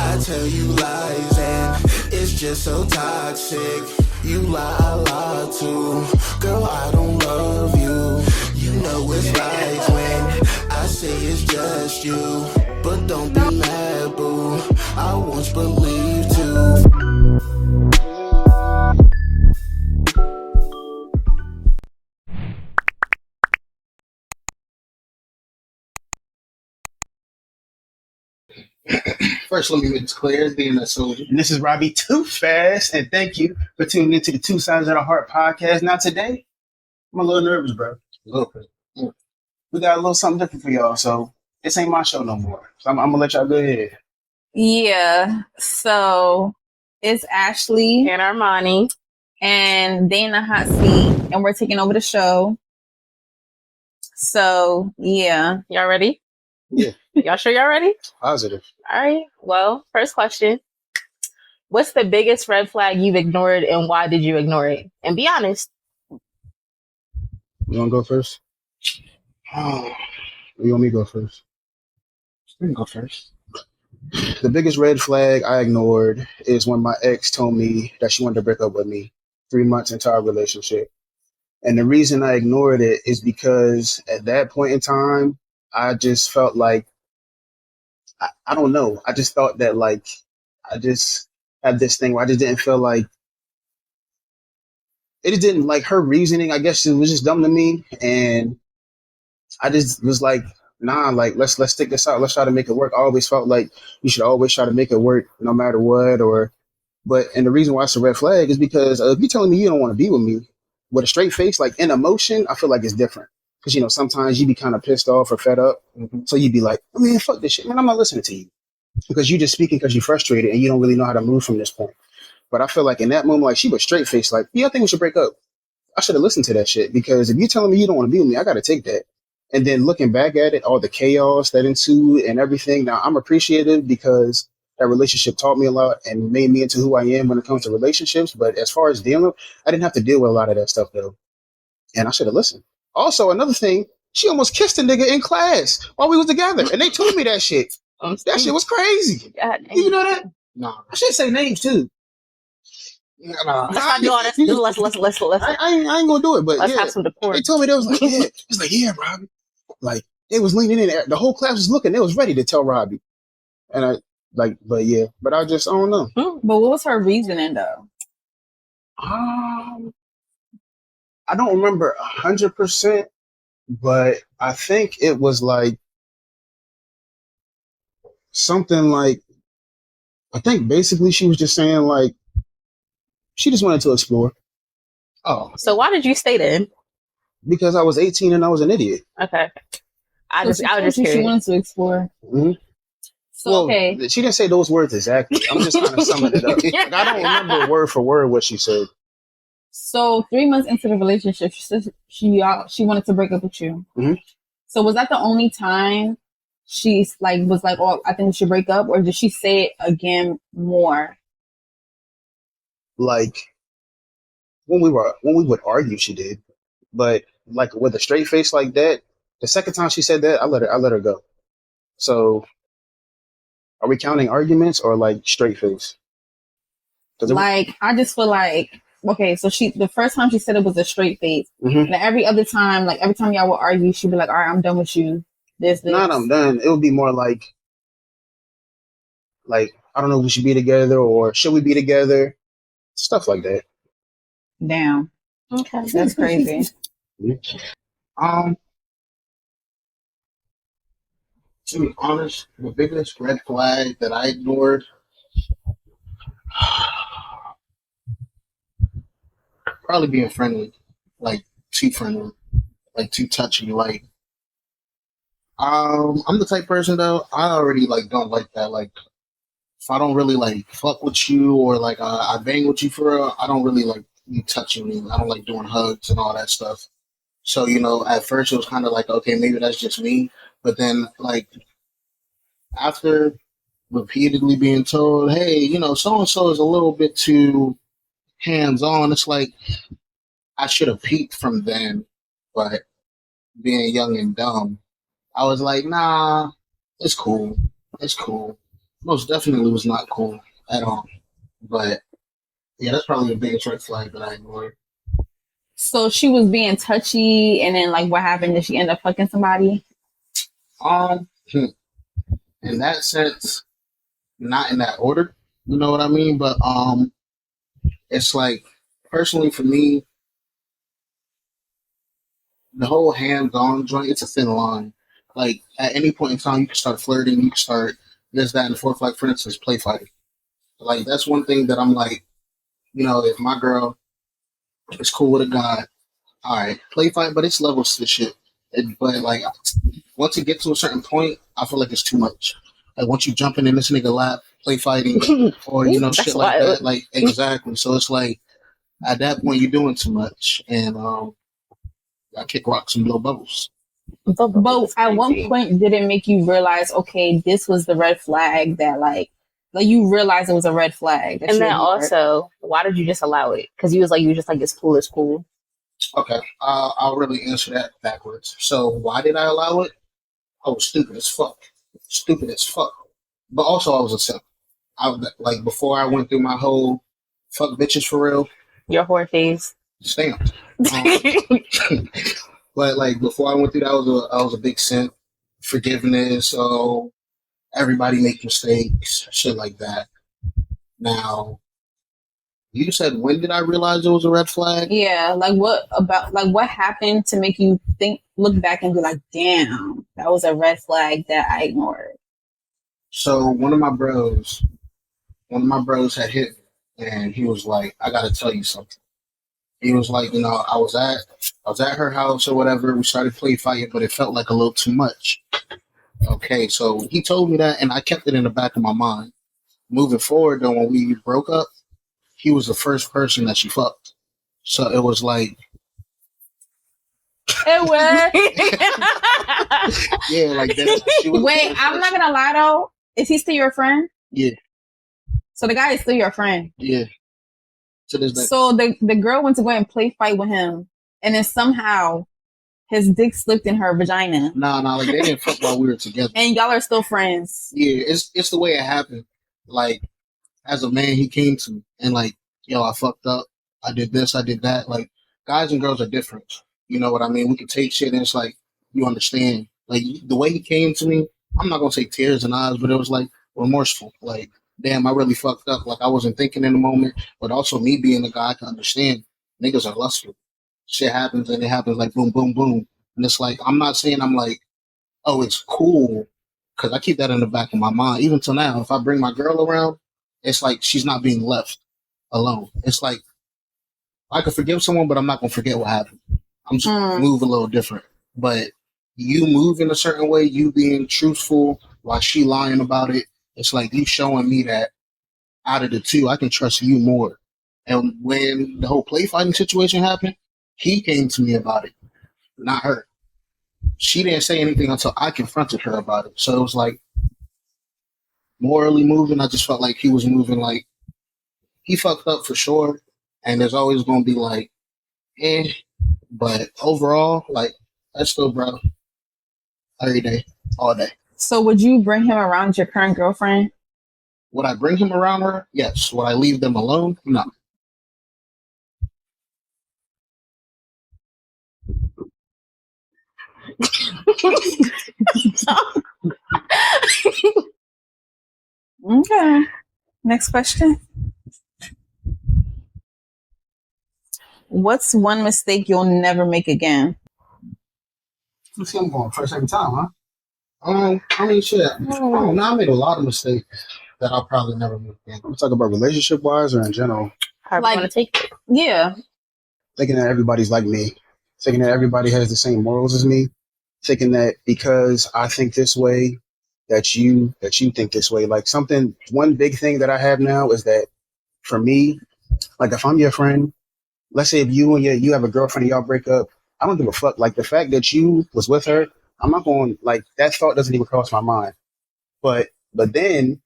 I tell you lies and it's just so toxic. You lie, I lie too. Girl, I don't love you. You know it's lies when I say it's just you. But don't be mad, boo. I once believed too. First, let me make this clear. DNS Soldier. And this is Robby Too Fast, and thank you for tuning into the Two Sides of the Heart podcast. Now today, I'm a little nervous, bro. A little bit. Yeah. We got a little something different for y'all, so this ain't my show no more. So I'm gonna let y'all go ahead. Yeah, so it's Ashley And Armonie. and they in the hot seat, and we're taking over the show. So, yeah. Y'all ready? Yeah. Y'all sure y'all ready? Positive. All right. Well, first question. What's the biggest red flag you've ignored and why did you ignore it? And be honest. You wanna go first? Or you want me to go first? You can go first. The biggest red flag I ignored is when my ex told me that she wanted to break up with me 3 months into our relationship. And the reason I ignored it is because at that point in time, I just felt like, I don't know. I just thought that, like, I just had this thing where I just didn't feel like, it just didn't, like, her reasoning, I guess it was just dumb to me. And I just was like, nah, like, let's stick this out. Let's try to make it work. I always felt like you should always try to make it work no matter what. And the reason why it's a red flag is because if you're telling me you don't want to be with me with a straight face, like in emotion, I feel like it's different. Because, you know, sometimes you be kind of pissed off or fed up. Mm-hmm. So you'd be like, oh, man, fuck this shit. Man, I'm not listening to you. Because you're just speaking because you're frustrated and you don't really know how to move from this point. But I feel like in that moment, like, she was straight faced, like, yeah, I think we should break up. I should have listened to that shit. Because if you're telling me you don't want to be with me, I got to take that. And then looking back at it, all the chaos that ensued and everything, now I'm appreciative because that relationship taught me a lot and made me into who I am when it comes to relationships. But as far as dealing, I didn't have to deal with a lot of that stuff, though. And I should have listened. Also, another thing, she almost kissed a nigga in class while we was together. And they told me that shit. That shit was crazy. God, You know that? No. I should say names, too. No. Let's not do all this. Let's I ain't gonna do it, but let's yeah. have some decorum. They told me, they was like, yeah. It's like, yeah, Robby. Like, they was leaning in. The whole class was looking. They was ready to tell Robby. And I, like, but yeah. But I don't know. But what was her reasoning, though? I don't remember 100%, but I think it was like something like, I think basically she was just saying, like, she just wanted to explore. Oh. So why did you stay then? Because I was 18 and I was an idiot. Okay. I was just she curious. wanted to explore. Mm-hmm. So, Well, okay. she didn't say those words exactly. I'm just kind of summing it up. Like, I don't remember word for word what she said. So 3 months into the relationship, she said she wanted to break up with you. Mm-hmm. So was that the only time she's like was like, oh, I think we should break up, or did she say it again more? Like when we would argue, she did, but like with a straight face like that, the second time she said that, I let her go. So are we counting arguments or like straight face? Like I just feel like, okay, so the first time she said it was a straight face. Mm-hmm. And every other time, like every time y'all would argue, she'd be like, all right, I'm done with you. This. Not I'm done. It would be more like, I don't know if we should be together or should we be together? Stuff like that. Damn. Okay. That's crazy. To be honest, the biggest red flag that I ignored, probably being friendly, like too friendly, like too touchy. Like, I'm the type person though. I already like don't like that. Like, if I don't really like fuck with you or like I bang with you for real, I don't really like you touching me. I don't like doing hugs and all that stuff. So, you know, at first it was kind of like, okay, maybe that's just me. But then, like, after repeatedly being told, hey, you know, so-and-so is a little bit too hands-on, it's like, I should have peeked from then. But being young and dumb, I was like, nah, it's cool. It's cool. most definitely was not cool at all. But yeah, that's probably the biggest red flag that I ignored. So she was being touchy, and then like what happened? Did she end up fucking somebody? Hmm, in that sense, not in that order. You know what I mean? But it's like personally for me, the whole hands-on joint, it's a thin line. Like at any point in time, you can start flirting, you can start this, that, and the fourth. Like for instance, play fighting. Like that's one thing that I'm like, if my girl is cool with a guy, all right, play fight, but it's levels to shit. But like once it gets to a certain point, I feel like it's too much. Like once you jumping in this nigga lap, play fighting, or That's shit like wild. that. Like exactly. So it's like at that point you're doing too much, and I kick rocks and blow bubbles. But at one point, did it make you realize, okay, this was the red flag that like you realized it was a red flag? And then also, why did you just allow it? Because you were just like, it's cool, it's cool. Okay, I'll really answer that backwards. So why did I allow it? I was stupid as fuck. Stupid as fuck. But also I was a simp. Like before I went through my whole fuck bitches for real Your whore phase. stamped. But like before I went through that, I was a big simp. Forgiveness. So everybody make mistakes, shit like that. Now, you said when did I realize it was a red flag? Yeah, like what happened to make you look back and be like, damn, that was a red flag that I ignored? So one of my bros had hit me, and he was like, "I got to tell you something." He was like, I was at her house or whatever. We started play fighting, but it felt like a little too much. Okay, so he told me that, and I kept it in the back of my mind. Moving forward, though, when we broke up, he was the first person that she fucked. So it was like, It was. yeah, like that. Wait, I'm not gonna lie though. Is he still your friend? Yeah. So the guy is still your friend. Yeah. So the girl went to go and play fight with him, and then somehow his dick slipped in her vagina. Nah, like they didn't fuck while we were together. And y'all are still friends. Yeah, it's the way it happened. Like as a man, he came to me and like, yo, I fucked up. I did this, I did that. Like guys and girls are different. You know what I mean? We can take shit and it's like you understand. Like the way he came to me, I'm not gonna say tears and eyes, but it was like remorseful. Like, damn, I really fucked up. Like I wasn't thinking in the moment, but also me being the guy I can understand. Niggas are lustful. Shit happens and it happens like boom, boom, boom. And it's like I'm not saying I'm like, oh, it's cool, because I keep that in the back of my mind. Even till now, if I bring my girl around, it's like she's not being left alone. It's like I could forgive someone, but I'm not gonna forget what happened. I'm just move a little different. But you move in a certain way, you being truthful while she lying about it, it's like you showing me that out of the two, I can trust you more. And when the whole play fighting situation happened, he came to me about it, not her. She didn't say anything until I confronted her about it. So it was like morally moving. I just felt like he was moving like he fucked up for sure. And there's always going to be like, but overall, like that's still bro. Every day, all day. So would you bring him around your current girlfriend? Would I bring him around her? Yes. Would I leave them alone? No. Okay. Next question. What's one mistake you'll never make again? Let's see, I'm going first every time, huh? I mean, shit. I don't know. I made a lot of mistakes that I'll probably never make again. We talk about relationship wise or in general. However you want to take it. Yeah. Thinking that everybody's like me, thinking that everybody has the same morals as me, thinking that because I think this way, that you think this way. Like one big thing that I have now is that for me, like if I'm your friend, let's say if you have a girlfriend and y'all break up, I don't give a fuck. Like the fact that you was with her, I'm not going, like that thought doesn't even cross my mind. But then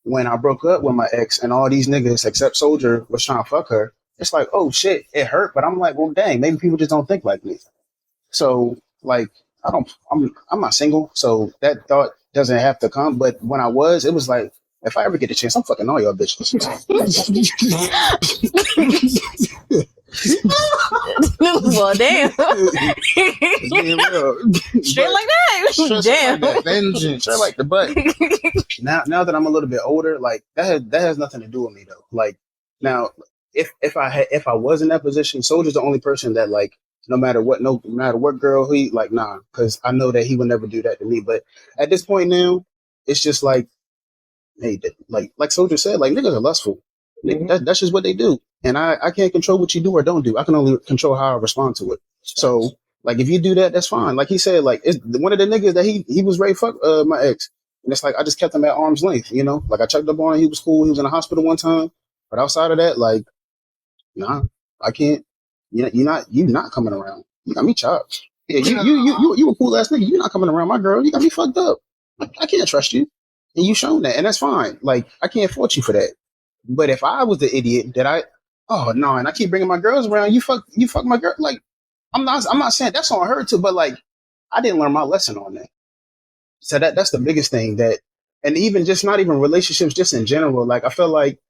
when I broke up with my ex and all these niggas except Soldier was trying to fuck her, it's like, oh shit, it hurt. But I'm like, well, dang, maybe people just don't think like me. So like, I'm not single, so that thought doesn't have to come. But when I was, it was like, If I ever get a chance, I'm fucking all y'all bitches. Well, damn. Being real. Straight like that. Damn. Like that. Vengeance. Straight like the butt. Now that I'm a little bit older, like that has nothing to do with me though. Like now, if I was in that position, Soldier's the only person that like no matter what girl he like nah, because I know that he would never do that to me. But at this point now, it's just like, hey, like Soldier said, like niggas are lustful. That's just what they do, and I can't control what you do or don't do. I can only control how I respond to it. So like if you do that, that's fine. Like he said, like it's one of the niggas that he was ready to fuck my ex. And it's like I just kept him at arm's length, you know. Like I checked up on him, he was cool. He was in the hospital one time, but outside of that, like, nah, I can't. You're not coming around. You got me chopped. Yeah, you a cool ass nigga. You're not coming around my girl. You got me fucked up. I can't trust you, and you shown that, and that's fine. Like I can't fault you for that. But if I was the idiot that oh no, and I keep bringing my girls around, you fuck my girl. Like I'm not saying that's on her too, but like I didn't learn my lesson on that. So that's the biggest thing that, and even just not even relationships, just in general. Like I feel like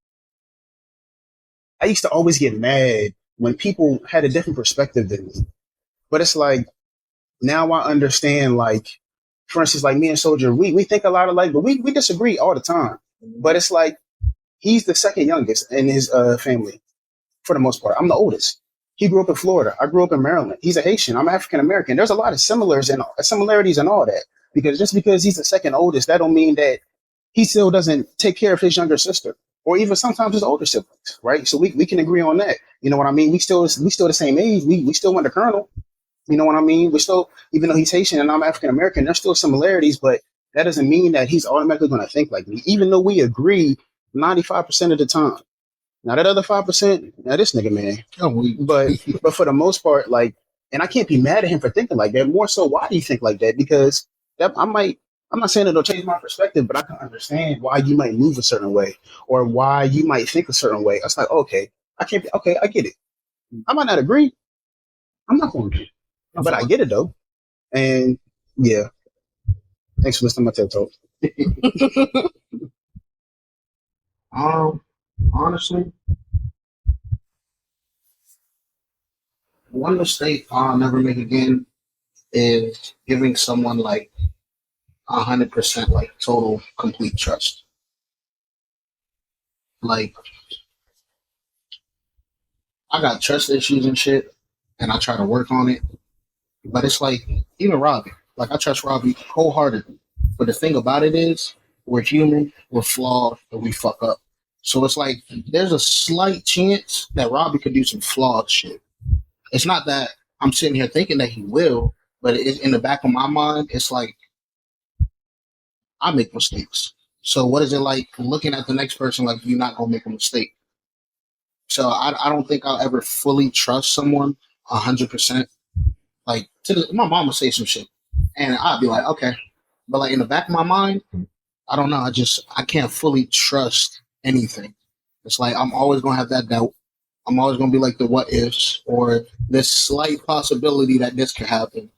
I used to always get mad when people had a different perspective than me. But it's like now I understand. Like for instance, like me and Soldier, we think a lot alike, but we disagree all the time. But it's like he's the second youngest in his family for the most part. I'm the oldest. He grew up in Florida. I grew up in Maryland. He's a Haitian. I'm African American. There's a lot of similarities and all that. Because just because he's the second oldest, that don't mean that he still doesn't take care of his younger sister or even sometimes his older siblings, right? So we can agree on that. You know what I mean? We still the same age. We still went to Colonel. You know what I mean? We still, even though he's Haitian and I'm African American, there's still similarities, but that doesn't mean that he's automatically going to think like me, even though we agree 95% of the time. Now that other 5%, now this nigga, man. But for the most part, like, and I can't be mad at him for thinking like that. More so, why do you think like that? Because I'm not saying it'll change my perspective, but I can understand why you might move a certain way or why you might think a certain way. It's like, okay, I get it. I might not agree. I'm not going to, but I get it though. And yeah, thanks for listening to my TED Talk. Honestly, one mistake I'll never make again is giving someone like 100% like total complete trust. Like I got trust issues and shit, and I try to work on it. But it's like even Robby. Like I trust Robby wholeheartedly. But the thing about it is, we're human, we're flawed, and we fuck up. So it's like there's a slight chance that Robby could do some flawed shit. It's not that I'm sitting here thinking that he will, but in the back of my mind, it's like I make mistakes. So what is it like looking at the next person like you're not gonna make a mistake? So I don't think I'll ever fully trust someone 100%. Like my mom would say some shit, and I'd be like, okay, but like in the back of my mind, I don't know. I can't fully trust anything. It's like I'm always gonna have that doubt. I'm always gonna be like the what ifs or this slight possibility that this could happen.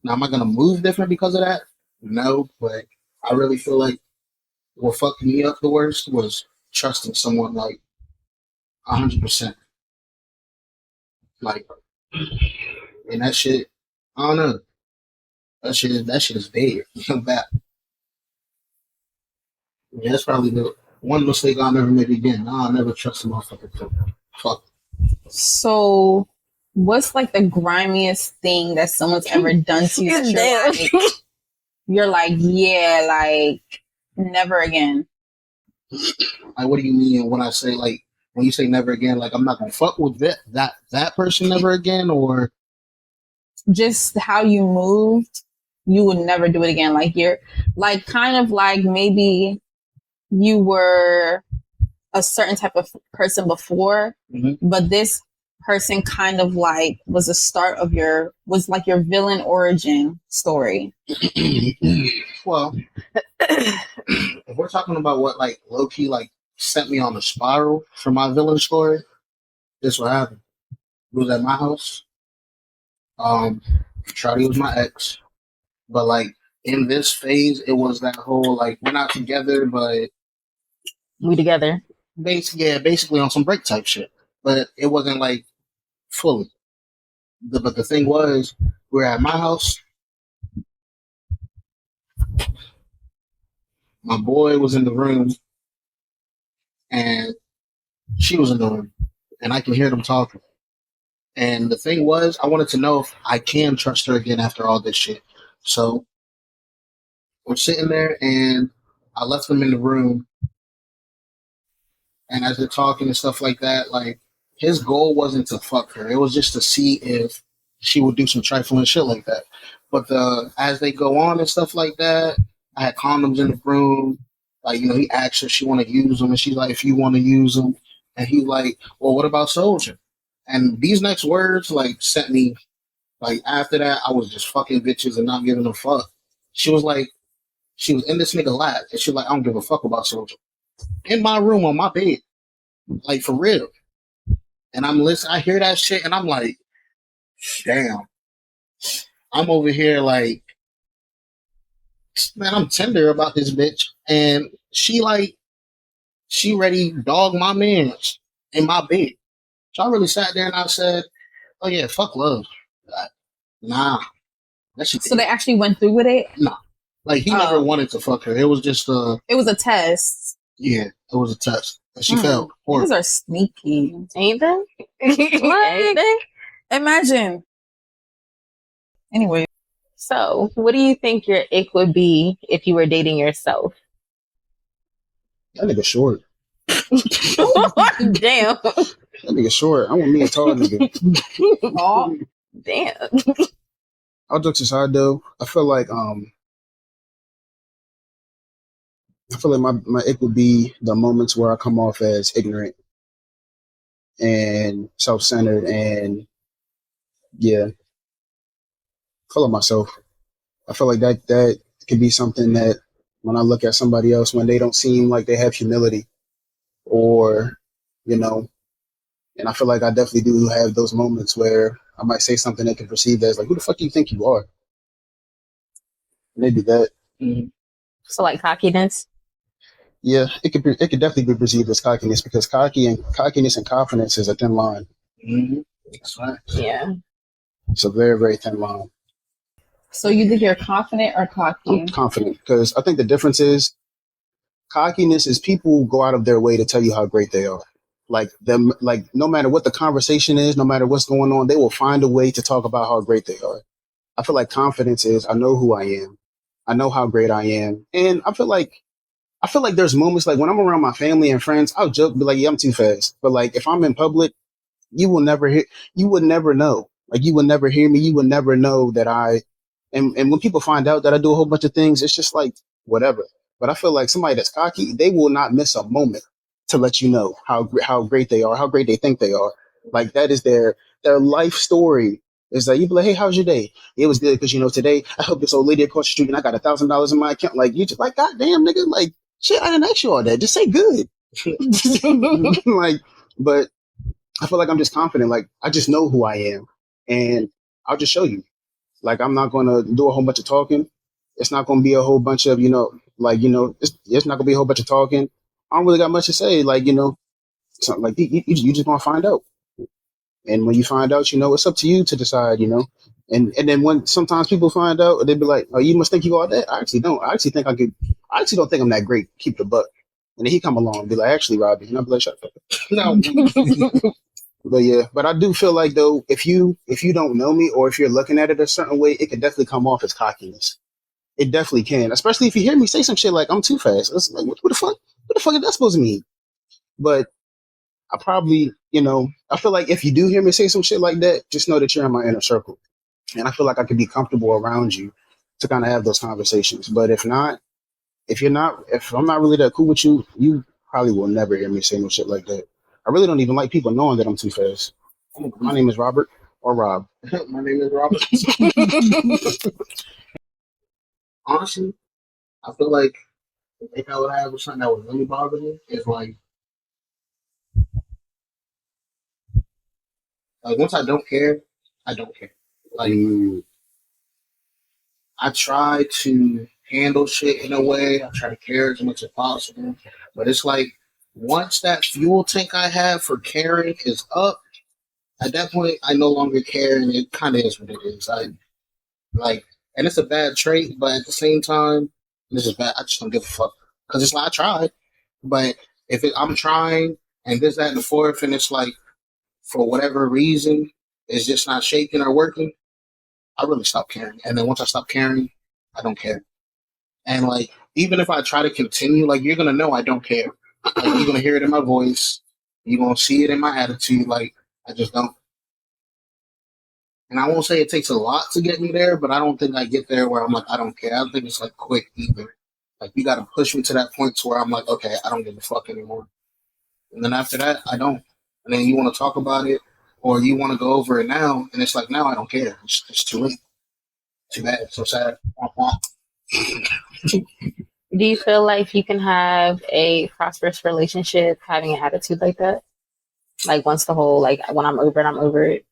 Now, am I gonna move different because of that? No, but I really feel like what fucked me up the worst was trusting someone like 100%. Like, and that shit, I don't know. That shit is dead. Bad. Yeah, that's probably the one mistake I'll never make again. I'll never trust a motherfucker. Fuck. So, what's like the grimiest thing that someone's ever done to you? That you're like, yeah, like never again. Like, what do you mean when I say like when you say never again? Like, I'm not gonna fuck with that person never again, or just how you moved, you would never do it again. Like you're like kind of like maybe you were a certain type of person before, but this person kind of like was the start of was like your villain origin story. Well, if we're talking about what like low key like sent me on a spiral for my villain story, this what happened. It was at my house. Charlie was my ex, but like in this phase, it was that whole like we're not together, but We together. Basically on some break type shit. But it wasn't like fully. But the thing was, we're at my house. My boy was in the room, and she was in the room, and I can hear them talking. And the thing was, I wanted to know if I can trust her again after all this shit. So we're sitting there, and I left them in the room. And as they're talking and stuff like that, like, his goal wasn't to fuck her. It was just to see if she would do some trifling shit like that. But as they go on and stuff like that, I had condoms in the room. Like, he asked her if she want to use them, and she's like, if you want to use them. And he's like, well, what about Soldier? And these next words, like, sent me, like, after that, I was just fucking bitches and not giving a fuck. She was in this nigga lap, and she was like, I don't give a fuck about Soldier. In my room, on my bed. Like, for real. And I'm listening, I hear that shit, and I'm like, damn. I'm over here like, man, I'm tender about this bitch. And she ready to dog my mans in my bed. So I really sat there and I said, oh yeah, fuck love. Nah. That shit. So they actually went through with it? Nah. Like, he never wanted to fuck her. It was just it was a test. Yeah, it was a test. And she felt horrible. These are sneaky. Ain't they? Ain't they? Imagine. Anyway. So, what do you think your ick would be if you were dating yourself? That nigga short. Damn. That nigga short. I want me a tall nigga. Oh, damn. All jokes aside, though, I feel like my ick would be the moments where I come off as ignorant and self-centered and full of myself. I feel like that could be something that when I look at somebody else, when they don't seem like they have humility or, and I feel like I definitely do have those moments where I might say something that can perceive as like, who the fuck do you think you are? And they do that. Mm-hmm. So like cockiness? Yeah, it could definitely be perceived as cockiness because cockiness and confidence is a thin line. Mm-hmm. That's right. Yeah. It's a very, very thin line. So you think you're confident or cocky? I'm confident because I think the difference is cockiness is people go out of their way to tell you how great they are. Like no matter what the conversation is, no matter what's going on, they will find a way to talk about how great they are. I feel like confidence is I know who I am. I know how great I am. And I feel like there's moments like when I'm around my family and friends, I'll joke, be like, yeah, I'm too fast. But like if I'm in public, you would never know. Like you would never hear me. You would never know that and when people find out that I do a whole bunch of things, it's just like whatever. But I feel like somebody that's cocky, they will not miss a moment to let you know how great they are, how great they think they are. Like that is their life story. Is that you be like, hey, how's your day? It was good because today I helped this old lady across the street and I got $1,000 in my account. Like you just like, goddamn nigga, like shit, I didn't ask you all that. Just say good. Like, but I feel like I'm just confident. Like I just know who I am, and I'll just show you. Like I'm not gonna do a whole bunch of talking. It's not gonna be a whole bunch of it's not gonna be a whole bunch of talking. I don't really got much to say. Like something like you just gonna find out. And when you find out, it's up to you to decide. And then when sometimes people find out, they be like, "Oh, you must think you all that." I actually don't. I actually think I could. I actually don't think I'm that great. Keep the buck. And then he come along and be like, "Actually, Robby," and I'll be like, "Shut up." No. But I do feel like though, if you don't know me or if you're looking at it a certain way, it can definitely come off as cockiness. It definitely can, especially if you hear me say some shit like I'm too fast. It's like, what the fuck? What the fuck is that supposed to mean? But I probably, I feel like if you do hear me say some shit like that, just know that you're in my inner circle. And I feel like I could be comfortable around you to kind of have those conversations. But if I'm not really that cool with you, you probably will never hear me say no shit like that. I really don't even like people knowing that I'm too fast. My name is Robert or Rob. My name is Robert. Honestly, I feel like if I would have something that would really bother me, is like once I don't care, I don't care. Like I try to handle shit in a way. I try to care as much as possible, but it's like once that fuel tank I have for caring is up, at that point I no longer care, and it kind of is what it is. I like, and it's a bad trait, but at the same time, this is bad. I just don't give a fuck because it's like I tried, but I'm trying and this, that, and the fourth, and it's like for whatever reason it's just not shaking or working, I really stop caring. And then once I stop caring, I don't care. And like, even if I try to continue, like you're gonna know I don't care. Like you're gonna hear it in my voice, you're gonna see it in my attitude. Like I just don't. And I won't say it takes a lot to get me there, but I don't think I get there where I'm like I don't care. I don't think it's like quick either. Like you got to push me to that point to where I'm like, okay, I don't give a fuck anymore. And then after that, I don't. And then you want to talk about it, or you want to go over it now, and it's like now I don't care. It's too late. Too bad. So sad. Do you feel like you can have a prosperous relationship having an attitude like that? Like once the whole like when I'm over it, I'm over it.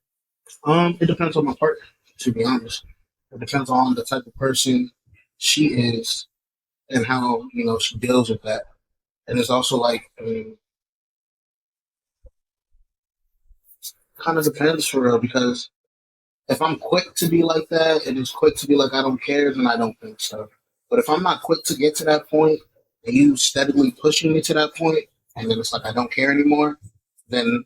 It depends on my partner, to be honest. It depends on the type of person she is and how, she deals with that. And it's also like, kind of depends for real, because if I'm quick to be like that and it's quick to be like I don't care, then I don't think so. But if I'm not quick to get to that point and you steadily pushing me to that point and then it's like I don't care anymore, then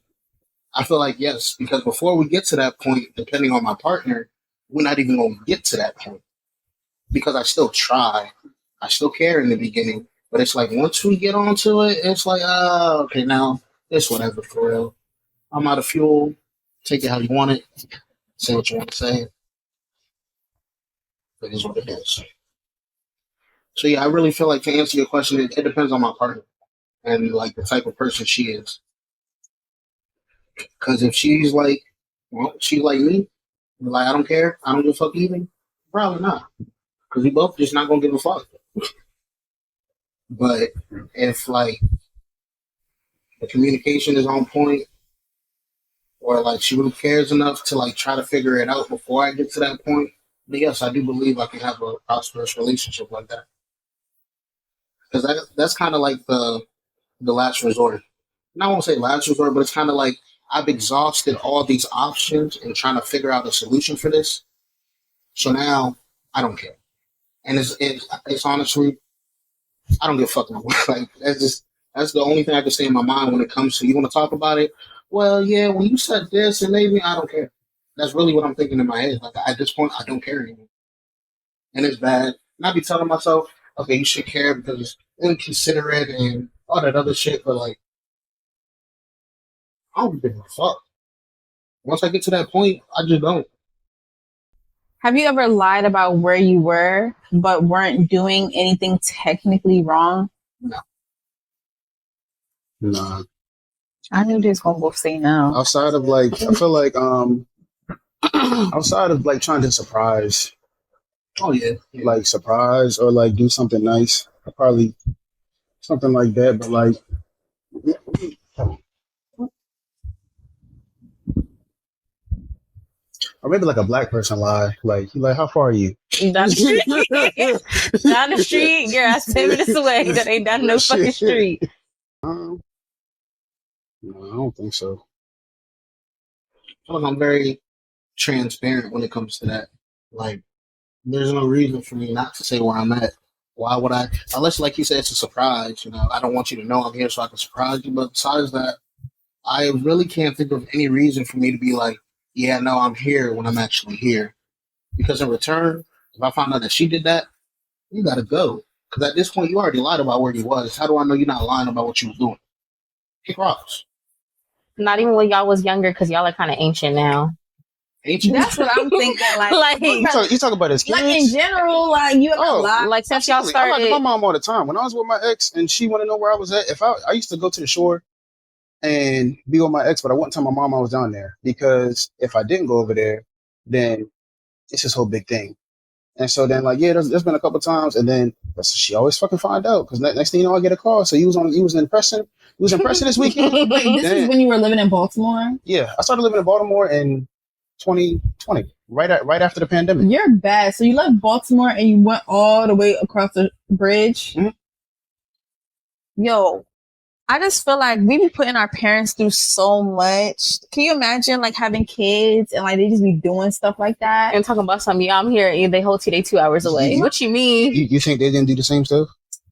I feel like yes, because before we get to that point, depending on my partner, we're not even going to get to that point because I still try. I still care in the beginning, but it's like once we get onto it, it's like, okay, now it's whatever for real. I'm out of fuel. Take it how you want it. Say what you want to say. It is what it is. So yeah, I really feel like to answer your question, it depends on my partner and like the type of person she is. Because if she's like, she's like me, like I don't care, I don't give a fuck either, probably not. Because we both just not gonna give a fuck. But if like the communication is on point, or like she really cares enough to like try to figure it out before I get to that point, then yes, I do believe I can have a prosperous relationship like that. Because that's kind of like the last resort. And I won't say last resort, but it's kind of like I've exhausted all these options and trying to figure out a solution for this. So now I don't care, and it's honestly I don't give a fuck no more. Like that's the only thing I can say in my mind when it comes to you want to talk about it. Well, yeah, when you said this and maybe I don't care. That's really what I'm thinking in my head. Like at this point, I don't care anymore, and it's bad. And I be telling myself, okay, you should care because it's inconsiderate and all that other shit. But like, I don't give a fuck. Once I get to that point, I just don't. Have you ever lied about where you were but weren't doing anything technically wrong? No. Nah. I knew this gonna both say no. Outside of like, I feel like outside of like trying to surprise. Oh yeah. Like surprise or like do something nice. Probably something like that, but like or maybe like a black person lie. Like how far are you? Down the street. Down the street. Your ass 10 minutes away. That ain't down no fucking street. No, I don't think so. I feel like I'm very transparent when it comes to that. Like, there's no reason for me not to say where I'm at. Why would I? Unless, like you said, it's a surprise. I don't want you to know I'm here so I can surprise you. But besides that, I really can't think of any reason for me to be like, yeah, no, I'm here when I'm actually here. Because in return, if I find out that she did that, you got to go. Because at this point, you already lied about where you was. How do I know you're not lying about what you was doing? Kick rocks. Not even when y'all was younger, because y'all are kind of ancient now. Ancient? That's what I'm thinking. Like you talk about his kids? Like in general, like you ever lie? Like since y'all I started. lied to my mom all the time. When I was with my ex and she wanted to know where I was at, if I used to go to the shore and be with my ex, but I wouldn't tell my mom I was down there because if I didn't go over there, then it's this whole big thing. And so then like, yeah, there's been a couple times, and then she always fucking find out because next thing you know, I get a call. So he was in Preston this weekend. Wait, this is when you were living in Baltimore? Yeah, I started living in Baltimore in 2020, right after the pandemic. You're bad. So you left Baltimore and you went all the way across the bridge. Mm-hmm. Yo, I just feel like we be putting our parents through so much. Can you imagine like having kids and like they just be doing stuff like that? And talking about something, yeah, I'm here, and they whole they 2 hours away. What you mean? You think they didn't do the same stuff?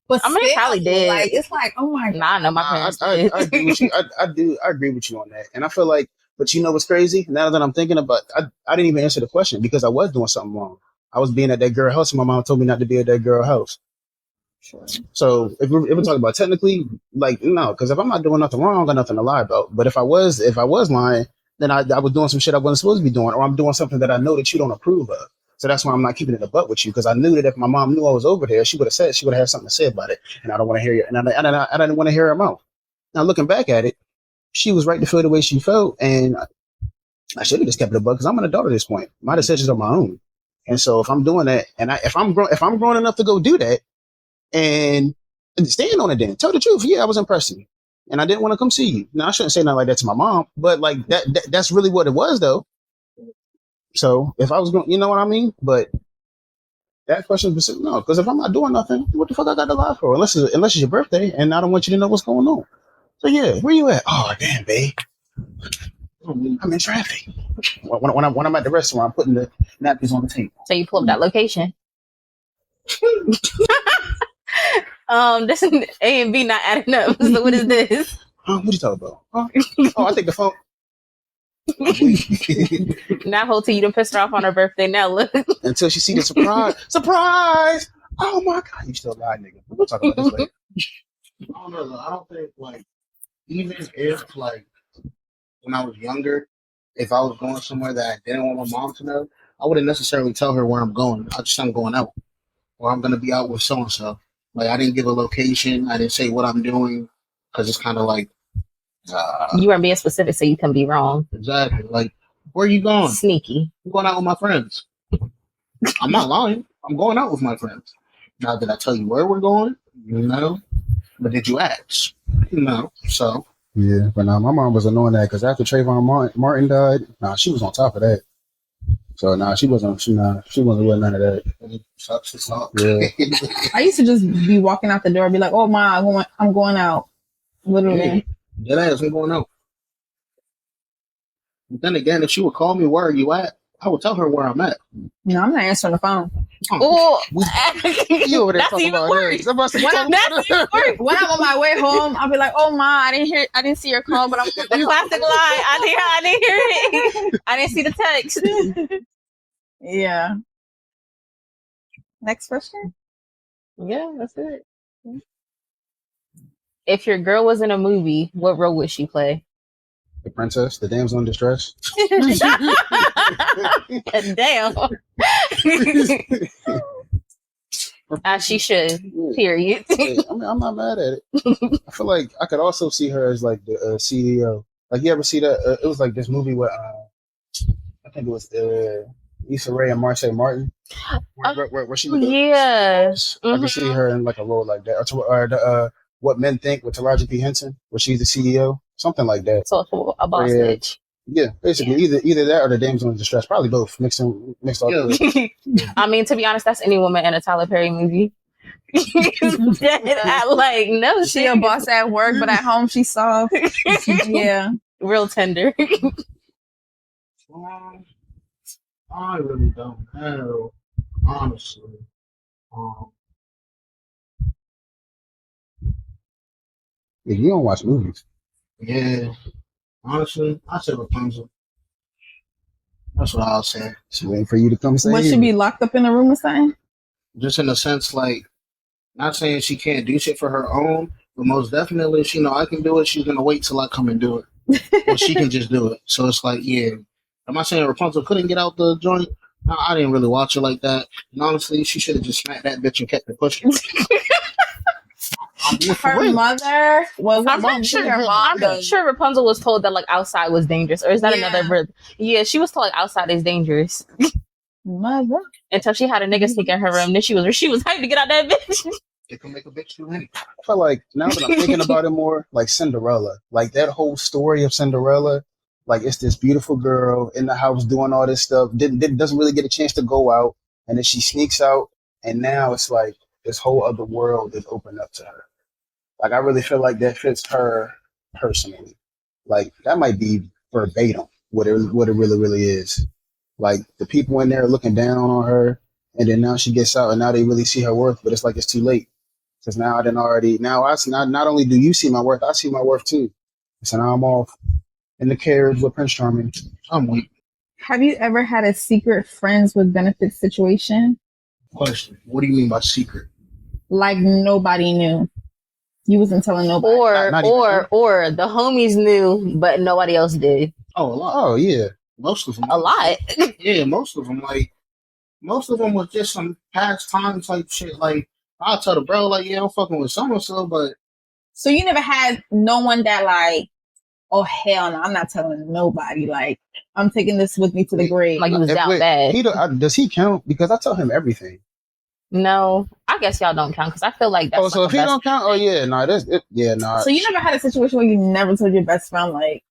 But I mean, they probably did. Like, it's like, oh my god. Nah, I know my parents I did. agree with you. I agree with you on that. And I feel like, but you know what's crazy? Now that I'm thinking about, I didn't even answer the question because I was doing something wrong. I was being at that girl house, and my mom told me not to be at that girl house. Sure. So if we're talking about technically, like no, because if I'm not doing nothing wrong, I got nothing to lie about. But if I was lying, then I was doing some shit I wasn't supposed to be doing, or I'm doing something that I know that you don't approve of. So that's why I'm not keeping it a butt with you, because I knew that if my mom knew I was over there, she would have had something to say about it, and I don't want to hear you, and I didn't want to hear her mouth. Now looking back at it, she was right to feel the way she felt, and I should have just kept it a buck because I'm an adult at this point. My decisions are my own, and so if I'm doing that, and if I'm grown enough to go do that, and stand on it, then tell the truth. Yeah, I was impressed with you, and I didn't want to come see you. Now I shouldn't say nothing like that to my mom, but like that's really what it was, though. So if I was going, you know what I mean? But that question was no, because if I'm not doing nothing, what the fuck I got to lie for? Unless it's your birthday, and I don't want you to know what's going on. So yeah, where you at? Oh damn, babe, I'm in traffic. When I'm at the restaurant, I'm putting the napkins on the table. So you pull up that location. This is A and B not adding up. So what is this? What you talking about? Oh, I think the phone. Now hold till you done pissed her off on her birthday. Now look. Until she see the surprise. Oh my god, you still lie, nigga. We'll talk about this later. I don't know. I don't think like even if like when I was younger, if I was going somewhere that I didn't want my mom to know, I wouldn't necessarily tell her where I'm going. I just I'm going out, or I'm gonna be out with so and so. Like I didn't give a location. I didn't say what I'm doing because it's kind of like you weren't being specific, so you can be wrong. Exactly. Like, where are you going? Sneaky. I'm going out with my friends. I'm not lying. I'm going out with my friends. Now, did I tell you where we're going? No. But did you ask? No. So. Yeah, but now my mom was annoying that because after Trayvon Martin died, she was on top of that. So she wasn't. She wasn't with none of that. Yeah. I used to just be walking out the door and be like, "Oh my, I'm going out." Literally. That ass, I'm going out. But then again, if she would call me, where are you at? I would tell her where I'm at. No, I'm not answering the phone. Oh, You over there that's talking even about worse. that. When I'm on my way home, I'll be like, "Oh ma, I didn't see your call, but I'm The classic lie. I didn't hear it. I didn't see the text. Yeah. Next question. Yeah, that's it. If your girl was in a movie, what role would she play? The princess, the damsel in distress. Damn. As she should. Period. Hey, I'm not mad at it. I feel like I could also see her as like the CEO. Like you ever see that? It was like this movie with I think it was Issa Rae and Marsai Martin, where she was. Yeah. I could see her in like a role like that, or the What Men Think with Taraji P Henson, where she's the CEO, something like that. So a boss bitch. Yeah, basically either that or the damsel in distress, probably both mixed all together. I mean, to be honest, that's any woman in a Tyler Perry movie. Like no, She a boss at work, but at home she's soft. Yeah, real tender. I really don't know, honestly. Yeah, you don't watch movies. Yeah, honestly, I said Rapunzel. That's what I'll say. She waiting for you to come say. Would she be locked up in a room or something? Just in a sense, like, not saying she can't do shit for her own, but most definitely, she know I can do it. She's gonna wait till I come and do it, or she can just do it. So it's like, yeah. Am I saying Rapunzel couldn't get out the joint? No, I didn't really watch it like that. And honestly, she should have just smacked that bitch and kept it pushing. Her mother was. I'm pretty sure Rapunzel was told that like outside was dangerous, or is that another? Yeah, she was told like outside is dangerous. Mother. Until she had a nigga sneak in her room, then she was hyped to get out that bitch. It can make a bitch do anything. I feel like now that I'm thinking about it more, like Cinderella, like that whole story of Cinderella, like it's this beautiful girl in the house doing all this stuff, doesn't really get a chance to go out, and then she sneaks out, and now it's like this whole other world is opened up to her. Like I really feel like that fits her personally. Like that might be verbatim what it really is. Like the people in there looking down on her, and then now she gets out, and now they really see her worth, but it's like it's too late because now I didn't already. Now I not only do you see my worth, I see my worth too. So now I'm off in the carriage with Prince Charming. I'm weak. Have you ever had a secret friends with benefits situation? Question: what do you mean by secret? Like nobody knew. You wasn't telling nobody. Or the homies knew, but nobody else did. Oh, a lot. Oh yeah, Most of them. A lot. Yeah, most of them. Like most of them was just some pastime type shit. Like I'll tell the bro, like, yeah, I'm fucking with so and so, but So you never had no one that like, oh hell no, I'm not telling nobody. Like I'm taking this with me to the grave. Like he was down bad. Does he count? Because I tell him everything. No, I guess y'all don't count because I feel like that's. Oh, so like if he don't count, oh yeah, no, nah. So you never had a situation where you never told your best friend like,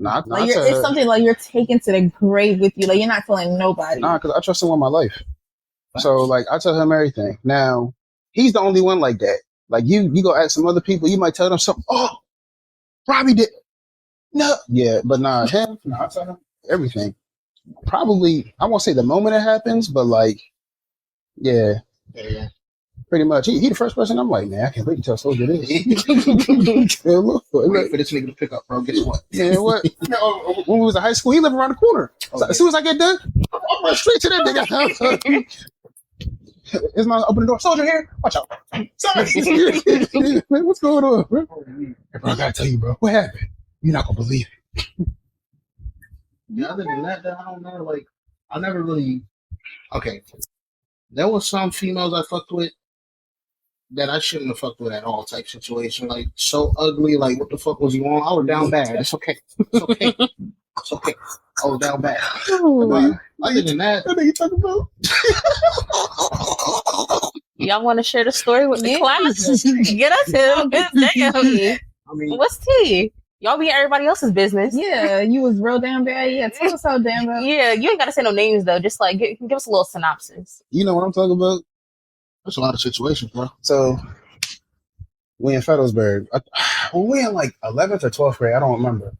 Nah, like it's something like you're taking to the grave with you, like you're not telling nobody. Nah, because I trust him with my life. So like I tell him everything. Now he's the only one like that. Like you go ask some other people, you might tell them something. Oh, Robby did. No, yeah, but nah, him. Nah, I tell him everything. Probably, I won't say the moment it happens, but like, yeah. Pretty much. He the first person I'm like, man, I can't wait to tell Soldier this. wait for this nigga to pick up, bro. Guess what? Yeah, what? When we was in high school, he lived around the corner. So as soon as I get done, I'm run straight to that nigga house. Is my open the door? Soldier here? Watch out. Sorry. Man, what's going on, bro? Hey, bro? I gotta tell you, bro. What happened? You're not gonna believe it. Yeah, other than that, I don't know. Like, I never really. Okay. There was some females I fucked with that I shouldn't have fucked with at all type situation. Like, so ugly. Like, what the fuck was you on? I was down bad. It's okay. It's okay. It's okay. I was down bad. Other than that. What are you talking about? Y'all want to share the story with the class? Get us him. Damn. I mean, What's tea? Y'all be everybody else's business. Yeah, you was real damn bad. Yeah, tell us how damn bad. Yeah, you ain't gotta say no names though. Just like give us a little synopsis. You know what I'm talking about? that's a lot of situations, bro. So we in Federalsburg. We in like 11th or 12th grade. I don't remember,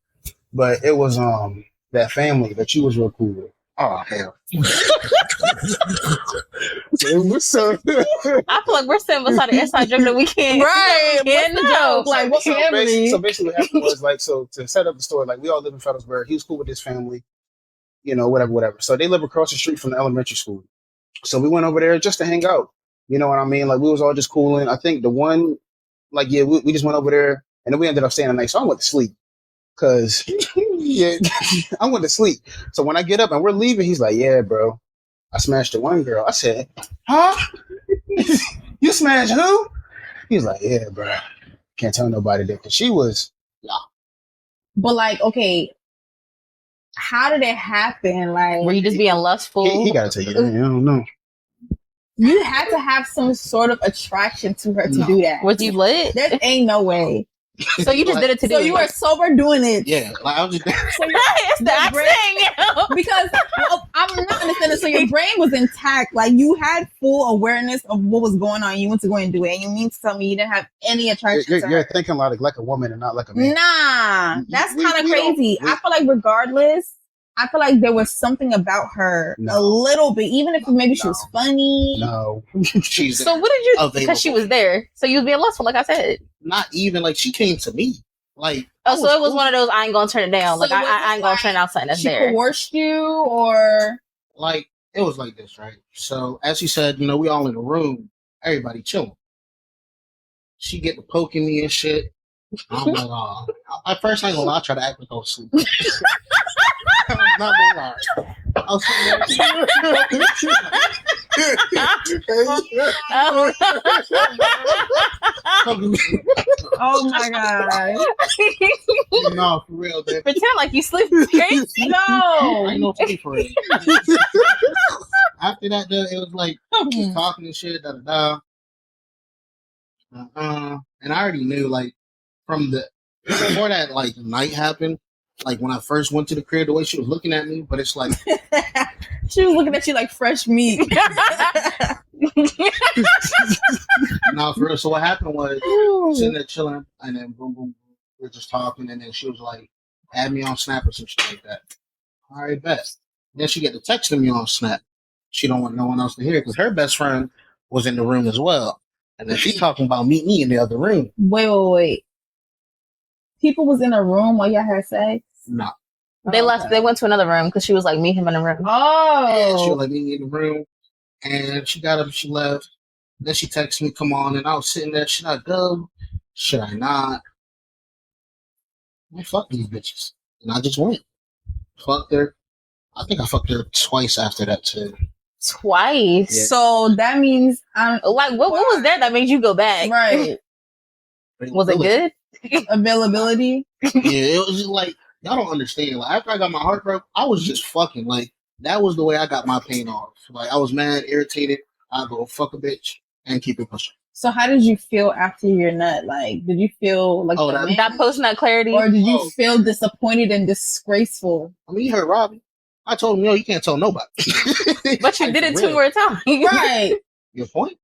but it was that family that you was real cool with. Oh, hell. So I feel like we're sitting beside the inside joke that we can't. Right, we can't what's the up? joke. Like, what's family? So basically what happened was like, so to set up the story, like we all live in Federalsburg. He was cool with his family, you know, whatever. So they live across the street from the elementary school. So we went over there just to hang out. You know what I mean? Like we was all just cooling. I think the one, like, yeah, we just went over there and then we ended up staying the night. So I went to sleep because, yeah, I went to sleep. So when I get up and we're leaving, he's like, yeah, bro, I smashed the one girl. I said, huh? You smashed who? He's like, yeah, bro. Can't tell nobody that. Cause she was, But like, okay, how did it happen? Like, Were you just being lustful? he got to tell you that. I don't know. you had to have some sort of attraction to her to do that. Was you lit? There ain't no way. So you just did it to do So it. you were sober doing it. Yeah, like I was just. So It's the accent. because I'm not understanding. So your brain was intact. Like you had full awareness of what was going on. You went to go and do it. And you mean to tell me you didn't have any attraction to You're her? thinking like a woman and not like a man. Nah, that's We- kind of we don't- crazy. we- I feel like regardless, I feel like there was something about her No. a little bit, even if maybe she No. was funny. No. She's So what did you? Available. Because she was there. So you was being lustful, like I said. not even like she came to me. Like, Oh, so it was one of those. I ain't gonna turn it down. So Like was I it ain't gonna like turn out something that's She there. coerced you, or like it was like this, right? So as she said, you know, we all in the room, everybody chilling. She get to poking me and shit. I'm like, oh. At first, I ain't gonna lie, I try to act like I was asleep. I'm not gonna lie. I was sitting there. oh my god, No, for real, man. Pretend like you sleep straight. I no! ain't no sleep for it. After that, though, it was like just talking and shit, da da da. And I already knew, like, from the before that like night happened, like when I first went to the crib, the way she was looking at me, but it's like She was looking at you like fresh meat. nah, for real. So what happened was sitting there chilling, and then boom, boom, boom, we're just talking, and then she was like, "Add me on Snap or some shit like that." All right, bet. Then she get the texting me on Snap. She don't want no one else to hear because her best friend was in the room as well, and then she talking about meet me in the other room. Wait. People was in a room while y'all had sex? Nah. They left. They went to another room because she was like, meet him in a room. And she Oh. was like, meet me in the room. And she got up and she left. Then she texted me, come on. And I was sitting there, should I go? Should I not? I fuck these bitches. And I just went. Fucked her. I think I fucked her twice after that too. Twice. Yeah. So that means I'm Like, what was there that made you go back? right. Was it good? Availability. Yeah, it was just like, y'all don't understand. Like, after I got my heart broke, I was just fucking. Like, that was the way I got my pain off. Like, I was mad, irritated. I'd go fuck a bitch and keep it pushing. So how did you feel after your nut? Like, did you feel like Oh, the man? That post nut clarity. Or did you Oh. feel disappointed and disgraceful? I mean, you heard Robby. I told him, yo, you can't tell nobody. But you Like, did it for 2 real. more times. Right. Your point?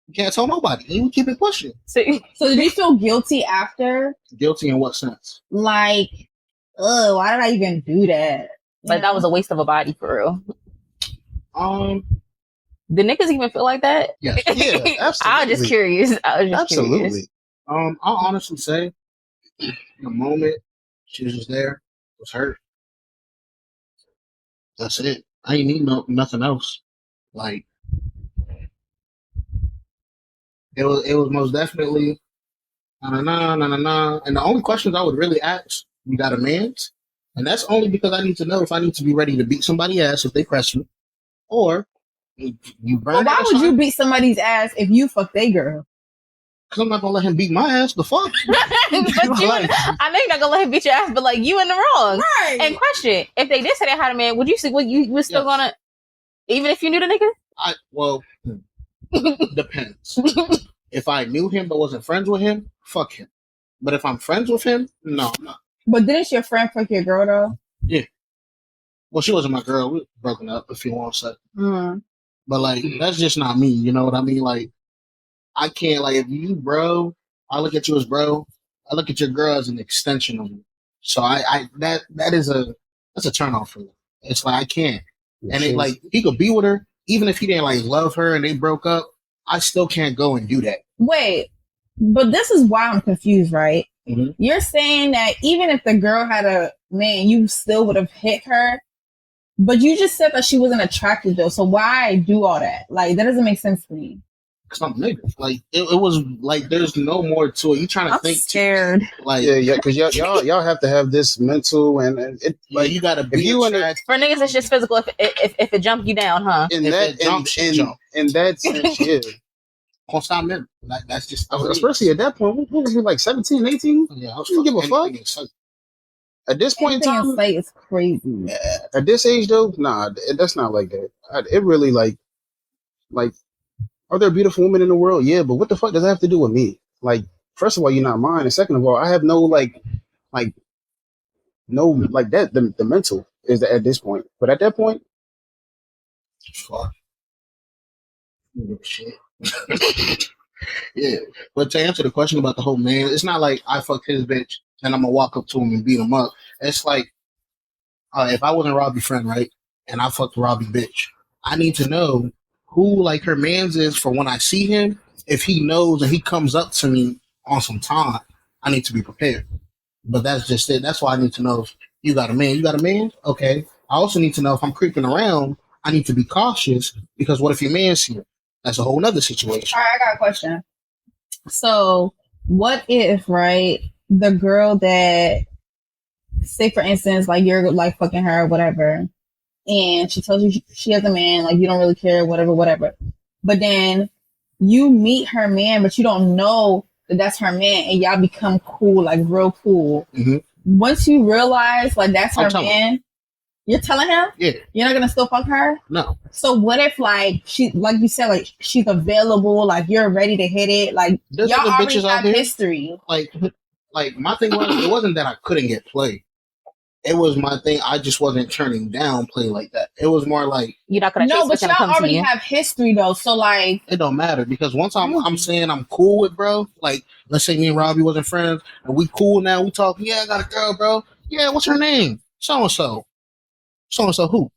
You can't tell nobody. You keep it pushing. So, So did you feel guilty after? Guilty in what sense? Like, oh, why did I even do that? like, that was a waste of a body for real. Did niggas even feel like that? Yes. Yeah, I was just curious. Absolutely. Curious. I'll honestly say, in the moment she was just there, was hurt. That's it. I ain't need nothing else. Like, it was most definitely nah. And the only questions I would really ask, you got a man's? And that's only because I need to know if I need to be ready to beat somebody's ass if they press me, or you burn. Well, why would you beat somebody's ass if you fuck they girl? Because I'm not gonna let him beat my ass. The fuck? But I know you're not gonna let him beat your ass, but like you in the wrong. Right. And question: if they did say they had a man, would you still Yes. gonna, even if you knew the nigga? Well, depends. If I knew him but wasn't friends with him, fuck him. But if I'm friends with him, no, I'm not. But didn't your friend fuck your girl though? Well, she wasn't my girl. We broken up, if you want to say. Mm. But like, that's just not me. You know what I mean? Like, I can't. Like, if you bro, I look at you as bro. I look at your girl as an extension of me. So that's a turn off for me. It's like I can't. And it like he could be with her, even if he didn't like love her and they broke up. I still can't go and do that. Wait, but this is why I'm confused, right? Mhm. You're saying that even if the girl had a man, you still would have hit her. But you just said that she wasn't attractive though. So why do all that? Like, that doesn't make sense to me. Cause I'm a nigga. Like it was like there's no more to it. You trying to I'm think scared. like Yeah, because y'all have to have this mental and it like you gotta be you attracted. For niggas, it's just physical. If it jump you down, huh? in If that it jumps, you jump. in that sense, yeah. Can't stop men. Like that's just Especially at that point, what was we like 17, 18? yeah. I was You give a fucking fuck? anything in sight. At this point in Anything in time, sight is crazy. at this age though, nah, that's not like that. It really like, are there beautiful women in the world? Yeah, but what the fuck does that have to do with me? Like, first of all, you're not mine, and second of all, I have no that. The mental is at this point, but at that point, Fuck. Shit. Yeah. But to answer the question about the whole man, it's not like I fucked his bitch and I'm gonna walk up to him and beat him up. It's like if I wasn't Robby's friend, right, and I fucked Robby bitch, I need to know who like her man's is for when I see him. If he knows and he comes up to me on some time, I need to be prepared. But that's just it. That's why I need to know if you got a man. You got a man? Okay. I also need to know if I'm creeping around, I need to be cautious because what if your man's here? That's a whole nother situation. All right, I got a question. So, what if, right, the girl that, say for instance, like you're like fucking her or whatever, and she tells you she has a man, like you don't really care, whatever. But then you meet her man, but you don't know that that's her man, and y'all become cool, like real cool. Mm-hmm. Once you realize like that's her man, you're telling him? Yeah. You're not gonna still fuck her? No. So what if like she, like you said, like she's available, like you're ready to hit it, like There's y'all other already bitches out have here. history. Like my thing was, it wasn't that I couldn't get played. it was my thing. I just wasn't turning down play like that. It was more like You're not gonna No, chase but what's gonna y'all come to already you. have history though. So like, it don't matter because once I'm saying I'm cool with bro, like let's say me and Robby wasn't friends and we cool now, we talking, yeah, I got a girl, bro. Yeah, what's her name? So and so. So and so who?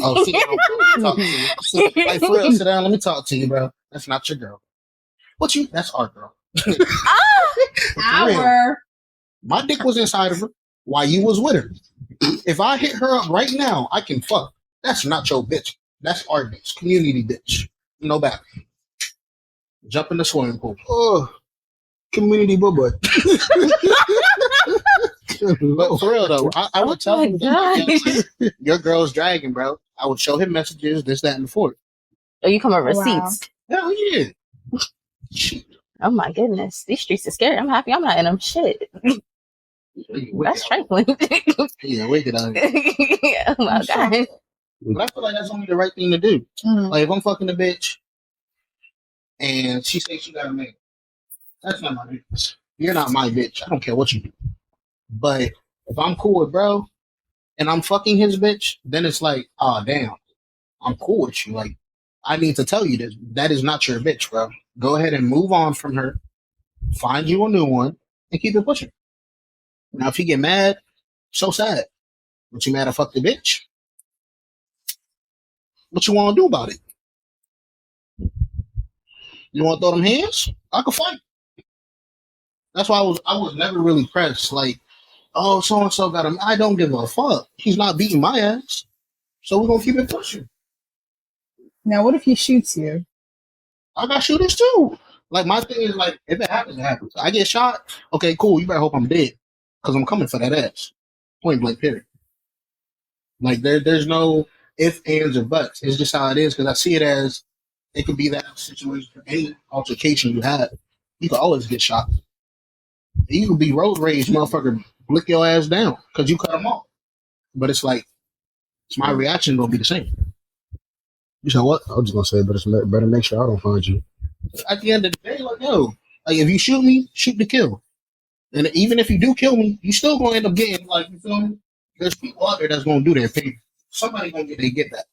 Oh, sit down, bro. Let me talk to you. Like for real, sit down, let me talk to you, bro. That's not your girl. What you that's our girl. For real. our My dick was inside of her while you was with her. If I hit her up right now, I can fuck. That's not your bitch. That's our bitch. Community bitch. No back. Jump in the swimming pool. Oh, community boy. But for real though, I would tell my him, gosh. your girl's dragging, bro. I would show him messages, this, that, and the fourth. Oh, you come with Wow. receipts. Hell yeah. Shit. Oh my goodness, these streets are scary. I'm happy I'm not in them. Shit, that's trifling. Yeah, wicked out here. Oh my god. But I feel like that's only the right thing to do. Mhm. Like if I'm fucking a bitch and she says she got a man, that's not my bitch. You're not my bitch. I don't care what you do. But if I'm cool with bro and I'm fucking his bitch, then it's like, oh damn, I'm cool with you. Like I need to tell you this. That is not your bitch, bro. Go ahead and move on from her. Find you a new one and keep it pushing. Now if you get mad, so sad. But you mad I fucked the bitch? What you want to do about it? You want to throw them hands? I can fight. That's why I was never really pressed. Like, oh, so and so got him. I don't give a fuck. He's not beating my ass, so we're gonna keep it pushing. Now, what if he shoots you? I got shooters too. Like my thing is like, if it happens, it happens. I get shot. Okay, cool. You better hope I'm dead, because I'm coming for that ass. Point blank. Period. Like there's no ifs, ands, or buts. It's just how it is. Because I see it as it could be that situation for any altercation you have. You could always get shot. You could be road rage, motherfucker, lick your ass down because you cut them off. But it's like, it's my reaction gonna be the same. You said what? I was just gonna say, but it's better make sure I don't find you. At the end of the day, like, yo, like if you shoot me, shoot to kill. And even if you do kill me, you still gonna end up getting, like, you feel me? There's people out there that's gonna do their thing. Somebody gonna get that.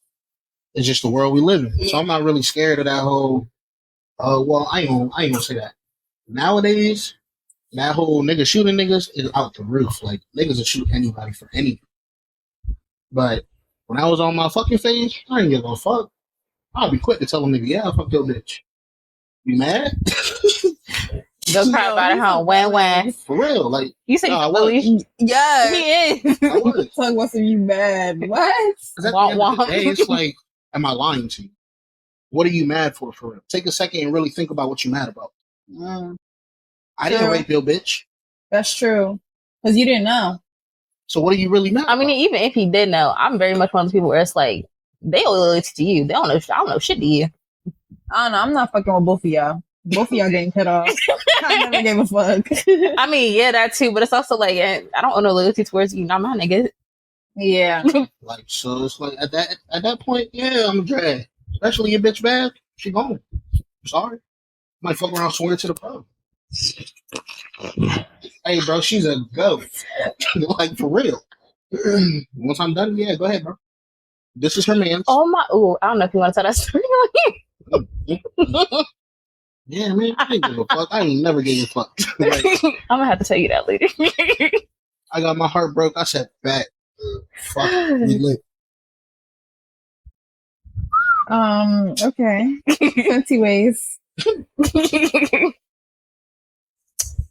It's just the world we live in. So I'm not really scared of that whole, well, I ain't gonna say that. Nowadays, that whole nigga shooting niggas is out the roof. Like, niggas will shoot anybody for anything. But when I was on my fucking phase, I didn't give a fuck. I'll be quick to tell a nigga, yeah, I fucked your bitch. You mad? Go cry about it, huh? When. For real. Like, You say nah, I Willie? Yeah. He is. I was. Talk about some you mad. What? 'Cause at the end of the day, it's like, am I lying to you? What are you mad for real? Take a second and really think about what you're mad about. I didn't True. rape your bitch. That's true. Because you didn't know. So what are you really mad I mean, about? even if he did know, I'm very much one of those people where it's like they owe loyalty to you. They don't know. I don't know shit to you. I don't know. I'm not fucking with both of y'all. Both of y'all getting cut off. I never gave a fuck. I mean, yeah, that too. But it's also like I don't owe no loyalty towards you. Not my nigga. Yeah. Like, so it's like at that point, yeah, I'm a drag. Especially your bitch bad, she gone. Sorry. Might fuck around swear to the pub. Hey bro, she's a goat. Like for real. Once I'm done, yeah, go ahead, bro. This is her man. Oh my! Ooh, I don't know if you want to tell that story. Yeah, man, I ain't give a fuck. I ain't never gave a fuck. Like, I'm gonna have to tell you that later. I got my heart broke. I said, back. Fuck, we lit. Okay. 20 ways.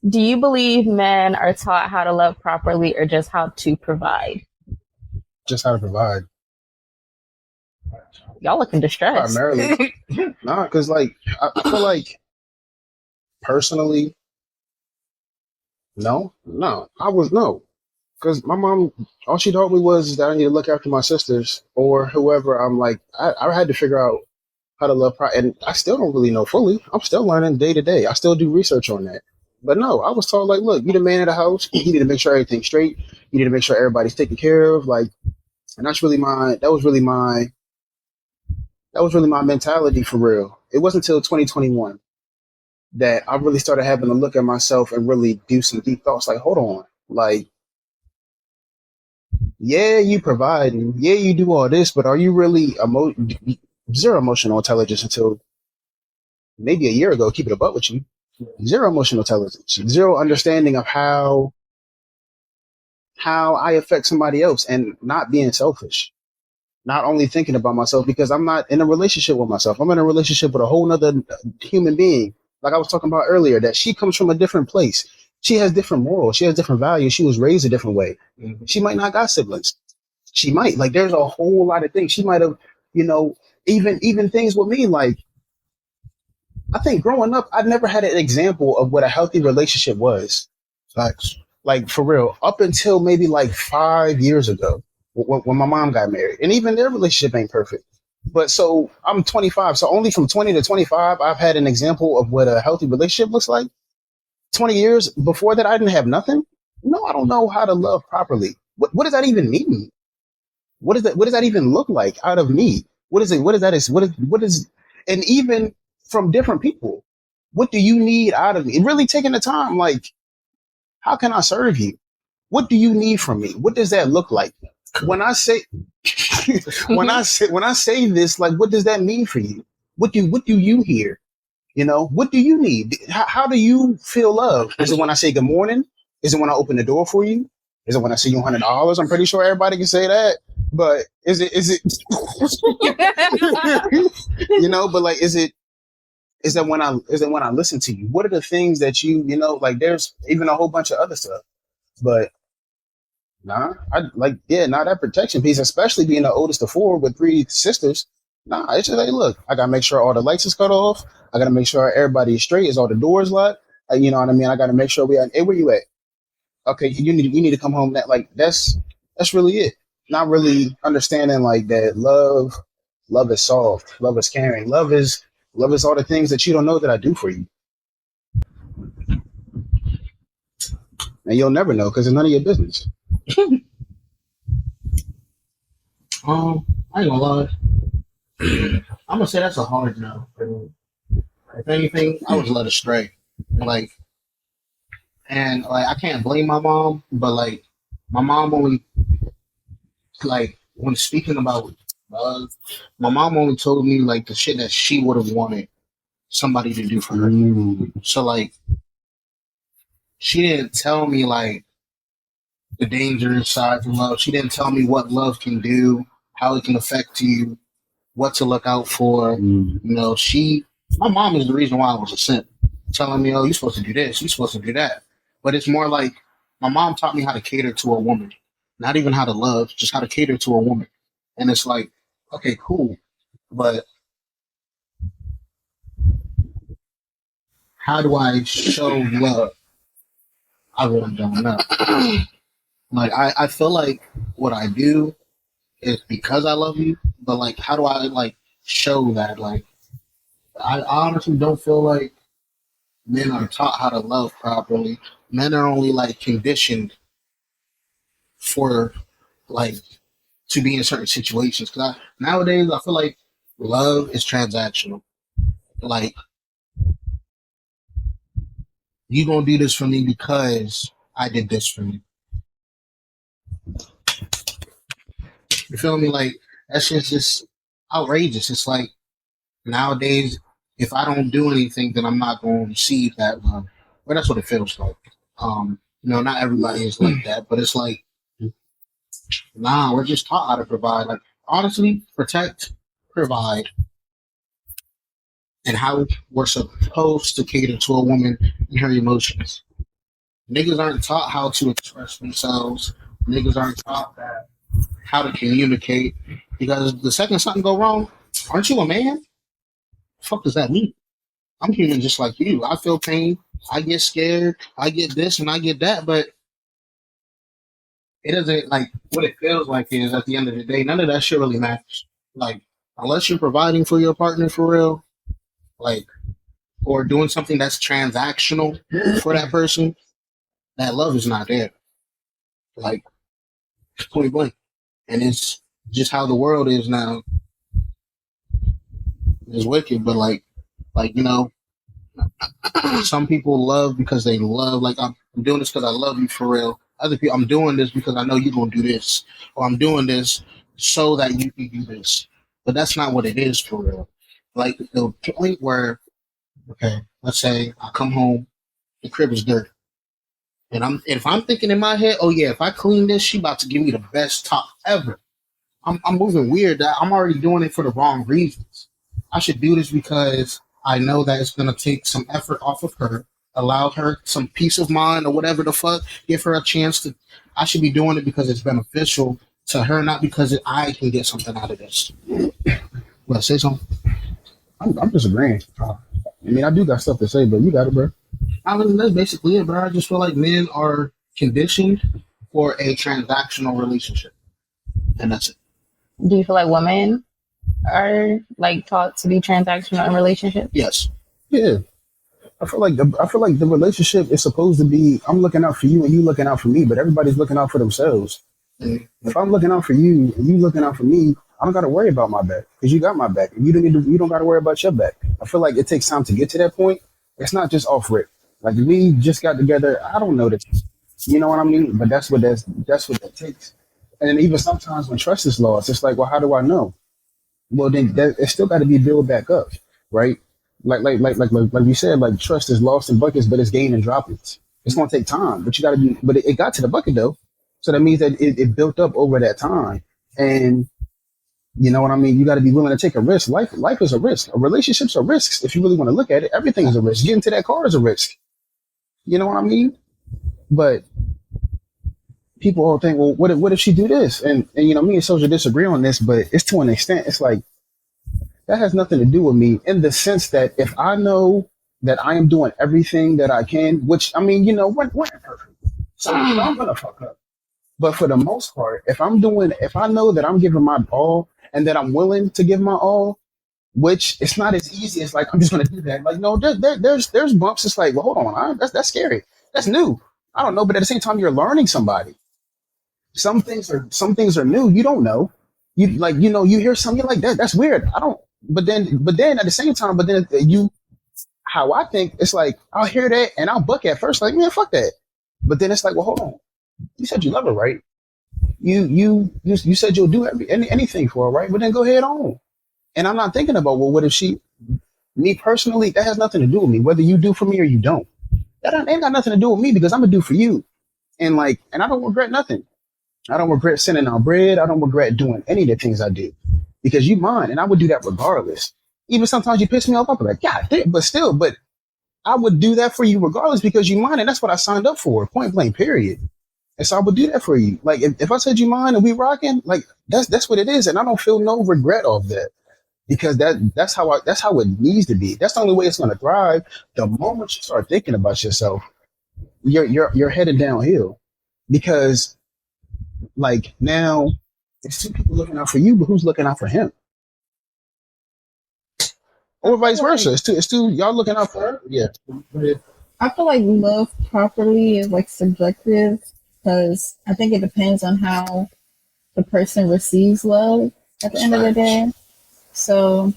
Do you believe men are taught how to love properly or just how to provide? Just how to provide. Y'all looking distressed. Primarily. Nah, because like I feel like personally, no. I was no. Because my mom, all she told me was that I need to look after my sisters or whoever. I'm like, I had to figure out how to love pride. And I still don't really know fully. I'm still learning day to day. I still do research on that. But no, I was told like, look, you the man of the house. You need to make sure everything's straight. You need to make sure everybody's taken care of. Like, and that was really my mentality for real. It wasn't until 2021 that I really started having to look at myself and really do some deep thoughts. Like, hold on, like, yeah, you provide, and yeah, you do all this, but are you really zero emotional intelligence until maybe a year ago? Keep it a buck with you. Zero emotional intelligence, zero understanding of how I affect somebody else, and not being selfish. Not only thinking about myself, because I'm not in a relationship with myself. I'm in a relationship with a whole nother human being. Like I was talking about earlier, that she comes from a different place. She has different morals. She has different values. She was raised a different way. She might not got siblings. She might, like, there's a whole lot of things. She might have, even things with me. Like, I think growing up, I never had an example of what a healthy relationship was. Facts. Like, for real, up until maybe like 5 years ago, when my mom got married, and even their relationship ain't perfect. But so I'm 25, so only from 20 to 25, I've had an example of what a healthy relationship looks like. 20 years before that, I didn't have nothing. No, I don't know how to love properly. What does that even mean? What does that even look like out of me? What is it? What is, and even from different people, what do you need out of me? And really taking the time, like, how can I serve you? What do you need from me? What does that look like? When I say, when I say this, like, what does that mean for you? What do you hear? What do you need? How do you feel love? Is it when I say good morning? Is it when I open the door for you? Is it when I see you $100? I'm pretty sure everybody can say that. But is it, but like, is that when I listen to you? What are the things that like, there's even a whole bunch of other stuff, but nah, that protection piece, especially being the oldest of four with three sisters. Nah, it's just like, look, I gotta make sure all the lights is cut off. I gotta make sure everybody is straight, is all the doors locked. You know what I mean? I gotta make sure hey, where you at? Okay, you need to come home. That's really it. Not really understanding like that love is soft, love is caring, love is all the things that you don't know that I do for you. And you'll never know because it's none of your business. I ain't gonna lie. I'm gonna say that's a hard no. If anything, I was led astray. Like, and like, I can't blame my mom, but like, my mom only, like, when speaking about love, my mom only told me like the shit that she would have wanted somebody to do for her. So like, she didn't tell me like the dangerous sides of love. She didn't tell me what love can do, how it can affect you, what to look out for. My mom is the reason why I was a simp, telling me, oh, you're supposed to do this, you're supposed to do that. But it's more like my mom taught me how to cater to a woman, not even how to love, just how to cater to a woman. And it's like, okay, cool, but how do I show love? I really don't know. Like, I feel like what I do is because I love you, but like, how do I like show that? Like, I honestly don't feel like men are taught how to love properly. Men are only like conditioned for like to be in certain situations. Because nowadays I feel like love is transactional. Like, you gonna do this for me because I did this for you. You feel me? Like, that shit's just outrageous. It's like, nowadays, if I don't do anything, then I'm not going to receive that love. Well, that's what it feels like. Not everybody is like that, but it's like, nah, we're just taught how to provide. Like, honestly, protect, provide, and how we're supposed to cater to a woman and her emotions. Niggas aren't taught how to express themselves. Niggas aren't taught that how to communicate. Because the second something go wrong, aren't you a man? The fuck does that mean? I'm human just like you. I feel pain. I get scared. I get this and I get that. But it doesn't, like, what it feels like is at the end of the day, none of that shit really matters. Like, unless you're providing for your partner for real, like, or doing something that's transactional for that person, that love is not there. Like, point blank. And it's just how the world is now. It's wicked, but like, some people love because they love, like, I'm doing this because I love you for real. other people. I'm doing this because I know you're gonna do this, or I'm doing this so that you can do this. But that's not what it is for real. Like the point where, okay, let's say I come home, the crib is dirty. And if I'm thinking in my head, oh yeah, if I clean this, she about to give me the best top ever. I'm moving weird. That I'm already doing it for the wrong reasons. I should do this because I know that it's gonna take some effort off of her, allow her some peace of mind or whatever the fuck, give her a chance to. I should be doing it because it's beneficial to her, not because I can get something out of this. Well, say something. I'm just agreeing. I mean, I do got stuff to say, but you got it, bro. I mean, that's basically it, bro. I just feel like men are conditioned for a transactional relationship, and that's it. Do you feel like women are like taught to be transactional in relationships? Yes. Yeah. I feel like the relationship is supposed to be I'm looking out for you and you looking out for me, but everybody's looking out for themselves. Mm-hmm. If I'm looking out for you and you looking out for me, I don't got to worry about my back because you got my back. And you don't got to worry about your back. I feel like it takes time to get to that point. It's not just off rip. Like we just got together. I don't know this. You know what I mean? But that's what that takes. And then even sometimes when trust is lost, it's like, well, how do I know? Well, then it still got to be built back up, right? Like we said, like trust is lost in buckets, but it's gained in droplets. It's gonna take time, but you got to be. But it got to the bucket though, so that means that it built up over that time. And you know what I mean? You got to be willing to take a risk. Life is a risk. Relationships are risks. If you really want to look at it, everything is a risk. Getting to that car is a risk. You know what I mean? But people all think, well, what if she do this? And you know, me and Soldier disagree on this, but it's to an extent. It's like that has nothing to do with me in the sense that if I know that I am doing everything that I can, which I mean, you know, we're imperfect, so I'm gonna fuck up. But for the most part, if I know that I'm giving my all and that I'm willing to give my all, which it's not as easy as like I'm just gonna do that. Like no, there's bumps. It's like, well, hold on, that's scary. That's new. I don't know, but at the same time, you're learning somebody. Some things are new. You don't know. You like, you know, you hear something like that. That's weird. I don't. But then at the same time, how I think it's like I'll hear that and I'll buck at first, like man, fuck that. But then it's like, well, hold on. You said you love her, right? You said you'll do anything for her, right? But then go ahead on. And I'm not thinking about, well, what if me personally, that has nothing to do with me, whether you do for me or you don't. That ain't got nothing to do with me because I'm gonna do for you. And I don't regret nothing. I don't regret sending out bread. I don't regret doing any of the things I did because you mine, and I would do that regardless. Even sometimes you piss me off, I'll be like, God damn, but I would do that for you regardless because you mine, and that's what I signed up for, point blank, period. And so I would do that for you. Like if I said you mine and we rocking, like that's what it is, and I don't feel no regret of that because that's how it needs to be. That's the only way it's going to thrive. The moment you start thinking about yourself, you're headed downhill because. Like now, it's two people looking out for you, but who's looking out for him? Or vice versa. It's two y'all looking out for her. Yeah. I feel like love properly is like subjective because I think it depends on how the person receives love at the end of the day. So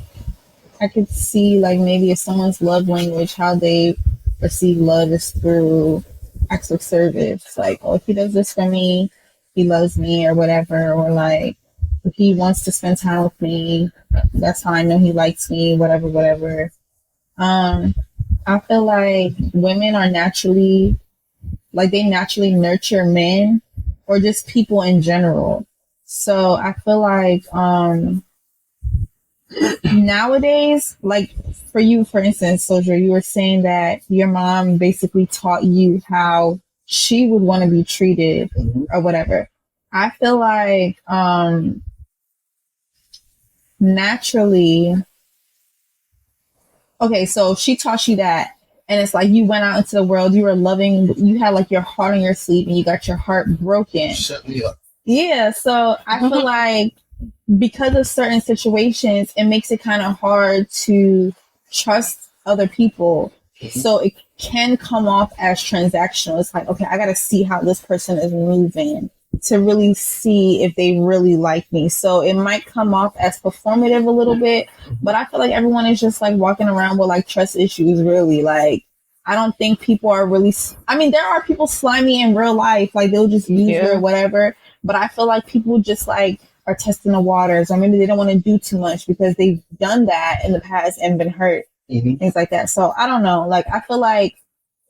I could see like maybe if someone's love language, how they receive love is through acts of service. Like, oh, if he does this for me, he loves me or whatever, or like if he wants to spend time with me, that's how I know he likes me, whatever. I feel like women are naturally nurture men or just people in general. So I feel like nowadays, like for you, for instance, Soldier, you were saying that your mom basically taught you how she would want to be treated or whatever. I feel like naturally, okay, so she taught you that, and it's like you went out into the world, you were loving, you had like your heart on your sleeve, and you got your heart broken. Shut me up. Yeah, so I feel like because of certain situations, it makes it kind of hard to trust other people. So it can come off as transactional. It's like, okay, I got to see how this person is moving to really see if they really like me. So it might come off as performative a little bit, but I feel like everyone is just like walking around with like trust issues, really. Like I don't think people are really. I mean, there are people slimy in real life, like they'll just use you or whatever. But I feel like people just like are testing the waters, or maybe they don't want to do too much because they've done that in the past and been hurt, things like that. So I don't know. Like I feel like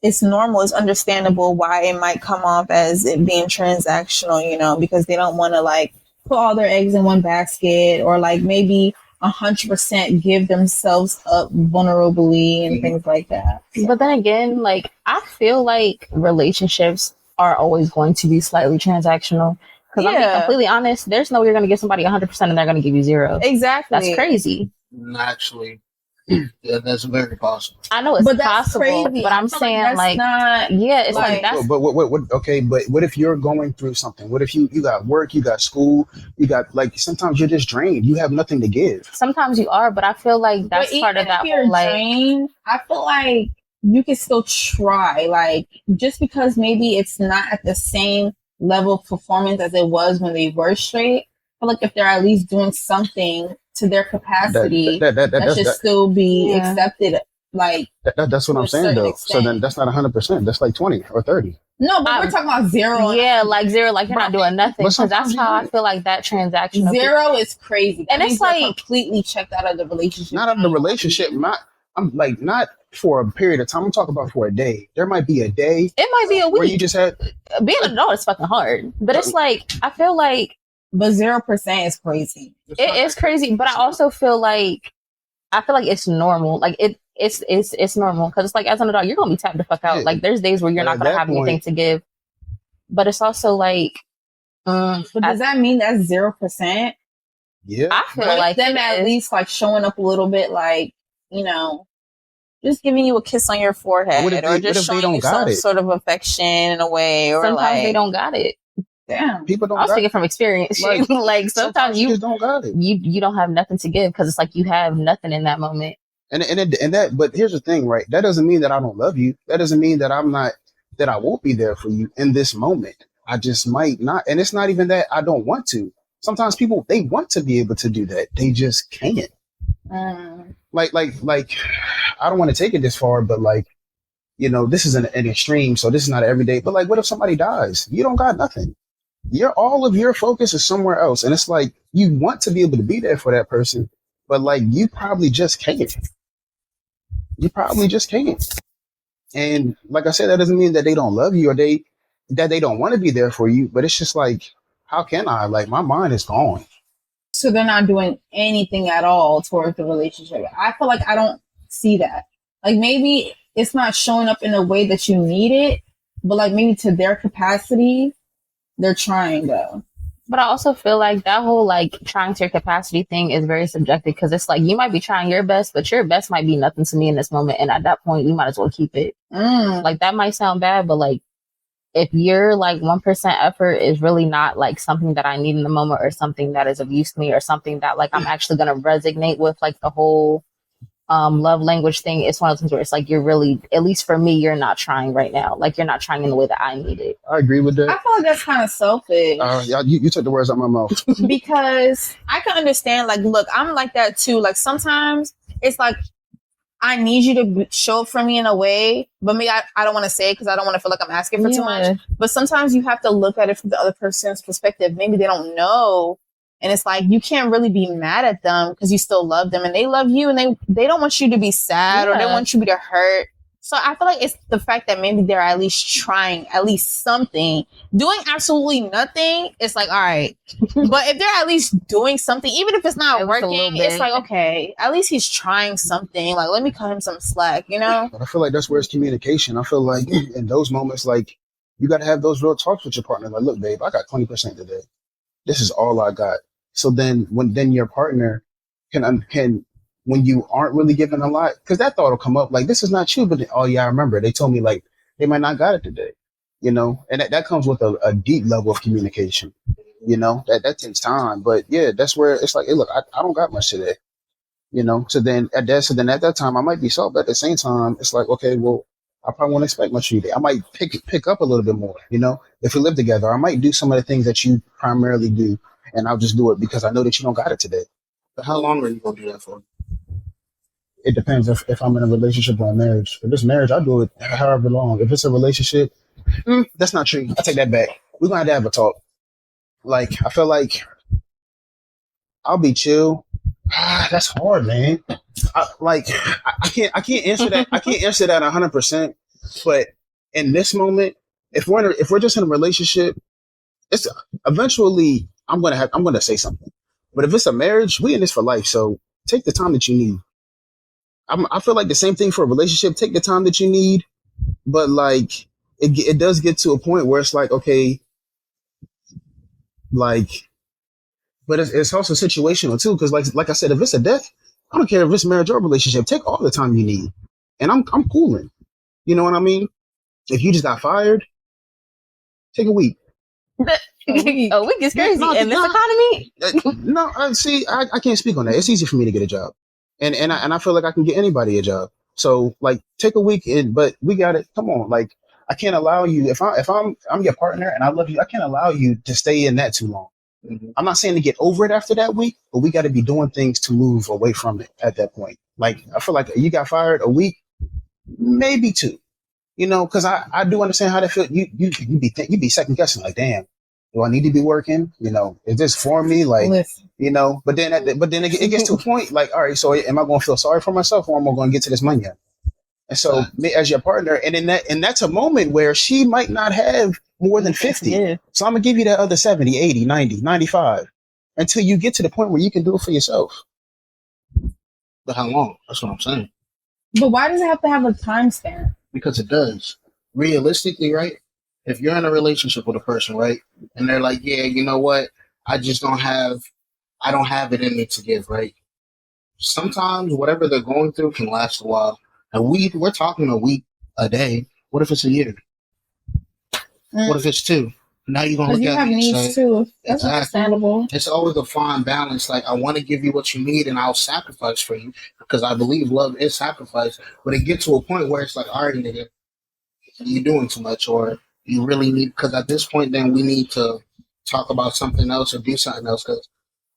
it's normal, it's understandable why it might come off as it being transactional, you know, because they don't want to like put all their eggs in one basket, or like maybe 100% give themselves up vulnerably and things like that. But then again, like I feel like relationships are always going to be slightly transactional. Because I'm being completely honest, there's no way you're going to give somebody 100% and they're going to give you 0. Exactly. That's crazy. Actually, yeah, that's very possible. I know it's possible, crazy. But I'm saying like not, it's like that's. But what? Okay, but what if you're going through something? What if you got work, you got school, you got like sometimes you're just drained. You have nothing to give. Sometimes you are, but I feel like that's part of that. If you're drained, I feel like you can still try. Like just because maybe it's not at the same level of performance as it was when they were straight. I feel like if they're at least doing something to their capacity, that should still be accepted. Like that's what I'm saying though. Extent. So then that's not 100%. That's like 20 or 30. No, but we're talking about 0. Yeah, like 0, like you're not doing nothing. Because that's how I feel like that transaction. 0 is crazy. And it's like completely checked out of the relationship. Not out of the relationship. Not for a period of time. I'm talking about for a day. There might be a day. It might be a week. Where you just had being an adult is fucking hard. But it's like I feel like. But 0% is crazy. It is crazy, but I also feel like it's normal. Like it's normal because it's like as an adult you're gonna be tapped the fuck out. Like there's days where you're not gonna have anything to give, but it's also like. But does that mean that's 0%? Yeah, I feel like them at least like showing up a little bit, like you know, just giving you a kiss on your forehead, or just showing you some sort of affection in a way, or sometimes like they don't got it. Damn. People don't. I was speaking from experience. Like sometimes you just don't got it. You don't have nothing to give because it's like you have nothing in that moment. And that. But here's the thing, right? That doesn't mean that I don't love you. That doesn't mean that I won't be there for you in this moment. I just might not. And it's not even that I don't want to. Sometimes people they want to be able to do that. They just can't. Like I don't want to take it this far, but like this is an extreme. So this is not every day. But like, what if somebody dies? You don't got nothing. All of your focus is somewhere else. And it's like, you want to be able to be there for that person, but like, you probably just can't. And like I said, that doesn't mean that they don't love you or that they don't want to be there for you, but it's just like, how can I? Like, my mind is gone. So they're not doing anything at all towards the relationship. I feel like I don't see that. Like maybe it's not showing up in a way that you need it, but like maybe to their capacity, they're trying though. But I also feel like that whole like trying to your capacity thing is very subjective because it's like you might be trying your best, but your best might be nothing to me in this moment. And at that point, you might as well keep it. Like that might sound bad, but like if your like 1% effort is really not like something that I need in the moment or something that is of use to me or something that like I'm actually going to resonate with like the whole love language thing, it's one of those things where it's like you're really, at least for me, you're not trying right now. Like you're not trying in the way that I need it. I agree with that. I feel like that's kind of selfish. You took the words out of my mouth. Because I can understand, like, look, I'm like that too. Like sometimes it's like I need you to show up for me in a way, but maybe I don't want to say it because I don't want to feel like I'm asking for too much. But sometimes you have to look at it from the other person's perspective. Maybe they don't know. And it's like, you can't really be mad at them because you still love them and they love you and they don't want you to be sad or they want you to be hurt. So I feel like it's the fact that maybe they're at least trying at least something. Doing absolutely nothing, it's like, all right. But if they're at least doing something, even if it's not working, it's like, okay, at least he's trying something. Like, let me cut him some slack, you know? But I feel like that's where it's communication. I feel like in those moments, like, you got to have those real talks with your partner. Like, look, babe, I got 20% today. This is all I got. So then when your partner can, when you aren't really giving a lot, because that thought will come up like, this is not you, but oh yeah, I remember they told me like, they might not got it today, you know? And that comes with a deep level of communication, you know, that takes time. But yeah, that's where it's like, hey, look, I don't got much today, you know? So then at that time I might be soft, but at the same time, it's like, okay, well, I probably won't expect much of you. I might pick up a little bit more, you know, if we live together. I might do some of the things that you primarily do, and I'll just do it because I know that you don't got it today. But how long are you going to do that for? it depends if I'm in a relationship or a marriage. If it's marriage, I do it however long. If it's a relationship, that's not true. I take that back. We're gonna have to have a talk. Like, I feel like I'll be chill. That's hard, man. I can't answer that. I can't answer that 100%. But in this moment, if we're just in a relationship, it's eventually I'm gonna say something. But if it's a marriage, we in this for life. So take the time that you need. I feel like the same thing for a relationship. Take the time that you need. But like, it does get to a point where it's like, okay, like, but it's also situational too. Because like I said, if it's a death, I don't care if it's marriage or relationship. Take all the time you need, and I'm cooling. You know what I mean? If you just got fired, take a week. A week is crazy in this economy. See, I can't speak on that. It's easy for me to get a job, and I feel like I can get anybody a job. So like, take a week but we got it. Come on, like, I can't allow you if I'm your partner and I love you. I can't allow you to stay in that too long. Mm-hmm. I'm not saying to get over it after that week, but we got to be doing things to move away from it at that point. Like, I feel like you got fired a week, maybe two. You know, because I do understand how that feel. You be second guessing, like, damn, do I need to be working? You know, is this for me? Like, listen. You know, but then it gets to a point like, all right, so am I going to feel sorry for myself, or am I going to get to this money? And so, me as your partner, and that's a moment where she might not have more than 50. Yeah. So I'm gonna give you that other 70, 80, 90, 95 until you get to the point where you can do it for yourself. But how long? That's what I'm saying. But why does it have to have a time span? Because it does. Realistically, right? If you're in a relationship with a person, right, and they're like, yeah, you know what? I don't have it in me to give, right? Sometimes whatever they're going through can last a while. And we're talking a week, a day. What if it's a year? What if it's 2? Now you're gonna look at me and say, too. That's understandable. It's always a fine balance. Like, I want to give you what you need, and I'll sacrifice for you because I believe love is sacrifice. But it gets to a point where it's like, all right, nigga, you're doing too much, or you really need. Because at this point, then we need to talk about something else or do something else. Because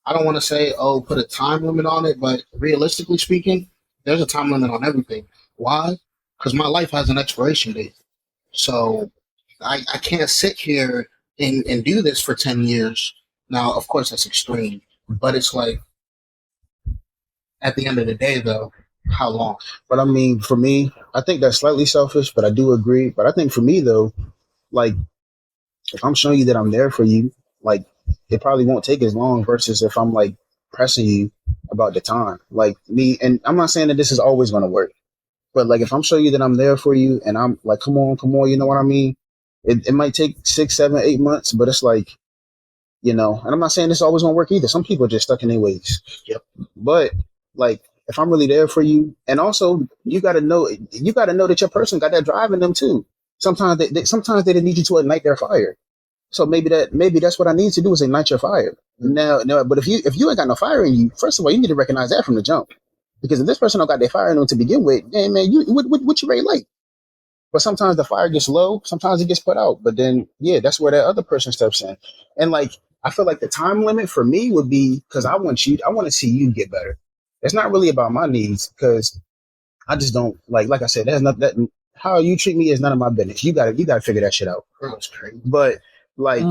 I don't want to say, oh, put a time limit on it, but realistically speaking, there's a time limit on everything. Why? Because my life has an expiration date. So I can't sit here and do this for 10 years. Now, of course, that's extreme. But it's like, at the end of the day, though, how long? But I mean, for me, I think that's slightly selfish, but I do agree. But I think for me, though, like, if I'm showing you that I'm there for you, like, it probably won't take as long versus if I'm, like, pressing you about the time. Like, me, and I'm not saying that this is always going to work. But like, if I'm showing you that I'm there for you and I'm like, come on, you know what I mean? It might take 6, 7, 8 months, but it's like, you know, and I'm not saying this always won't work either. Some people are just stuck in their ways. Yep. But like, if I'm really there for you, and also you got to know that your person got that drive in them too. Sometimes they didn't need you to ignite their fire. So maybe that's what I need to do is ignite your fire. Now, but if you ain't got no fire in you, first of all, you need to recognize that from the jump. Because if this person don't got their fire in them to begin with, hey man, what you ready like? But sometimes the fire gets low, sometimes it gets put out. But then, yeah, that's where that other person steps in. And like, I feel like the time limit for me would be because I want to see you get better. It's not really about my needs because I just don't like I said, that's not that how you treat me is none of my business. You gotta figure that shit out. That's crazy. But like,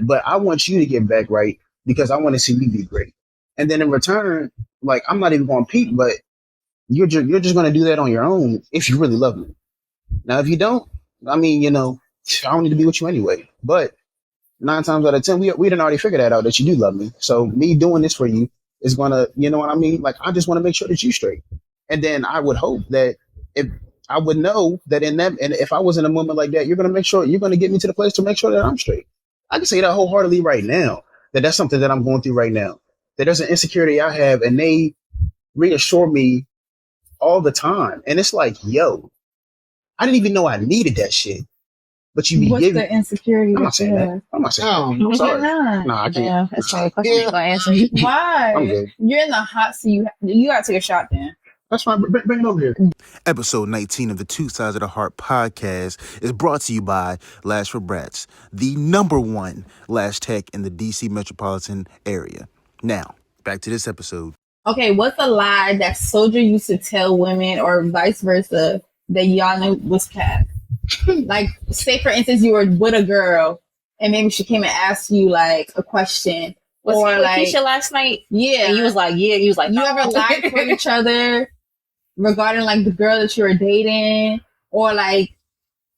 but I want you to get back right because I want to see you be great. And then in return, like, I'm not even going to peek, but you're just going to do that on your own if you really love me. Now, if you don't, I mean, you know, I don't need to be with you anyway. But 9 times out of 10, we done already figured that out, that you do love me. So me doing this for you is going to, you know what I mean? Like, I just want to make sure that you straight. And then I would hope that if I would know that and if I was in a moment like that, you're going to make sure you're going to get me to the place to make sure that I'm straight. I can say that wholeheartedly right now, that's something that I'm going through right now. That there's an insecurity I have, and they reassure me all the time. And it's like, yo, I didn't even know I needed that shit. But you be What's giving the insecurity? I'm not saying that. I'm not saying that. I'm sorry. No, I can't. Yeah, that's probably a question you're gonna answer. Why? I'm good. You're in the hot seat. You gotta take a shot then. That's fine. Bring it over here. Episode 19 of the Two Sides of the Heart podcast is brought to you by Lash for Brats, the #1 lash tech in the DC metropolitan area. Now, back to this episode. Okay, what's a lie that Soldier used to tell women or vice versa that y'all knew was cap? Like, say for instance, you were with a girl and maybe she came and asked you like a question. Was or he with like, Keisha last night? yeah. And you was like, yeah. You was like, you no. ever lied for each other regarding like the girl that you were dating? Or like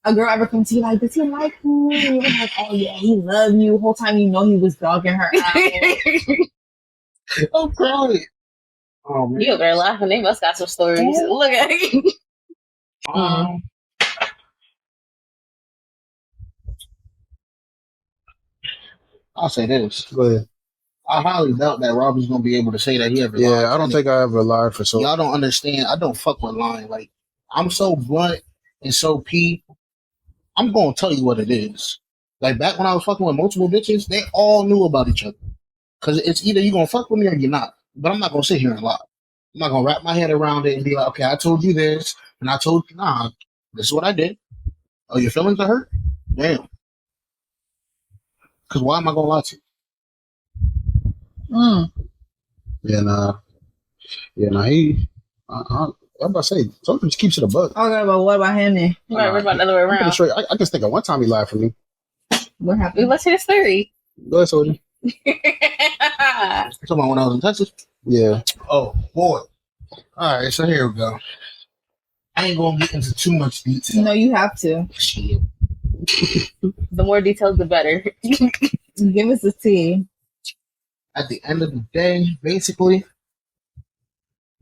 a girl ever come to you like, does he like you? And you were like, oh yeah, he loved you. The whole time you know he was dogging her out. I'm crying. Oh man. You over there laughing. They must got some stories. Look at you. I'll say this. Go ahead. I highly doubt that Robby's gonna be able to say that he ever lied. Yeah, I don't think I ever lied for so. Y'all don't understand. I don't fuck with lying. Like, I'm so blunt and so P. I'm gonna tell you what it is. Like, back when I was fucking with multiple bitches, they all knew about each other. Cause it's either you gonna fuck with me or you're not. But I'm not gonna sit here and lie. I'm not gonna wrap my head around it and be like, okay, I told you this, and I told you, nah, this is what I did. Oh, your feelings are hurt? Damn. Cause why am I gonna lie to you? Yeah, he. I'm about to say, something just keeps it a buck. Okay, but what about him then? Right, we're about the other way I'm pretty around. sure. I just think of one time he lied for me. What happened? Let's hear the story. Go ahead, Soldier. You're talking about when I was in Texas? Yeah. Oh, boy. All right, so here we go. I ain't gonna get into too much detail. No, you have to. Shit. The more details, the better. Give us the tea. At the end of the day, basically,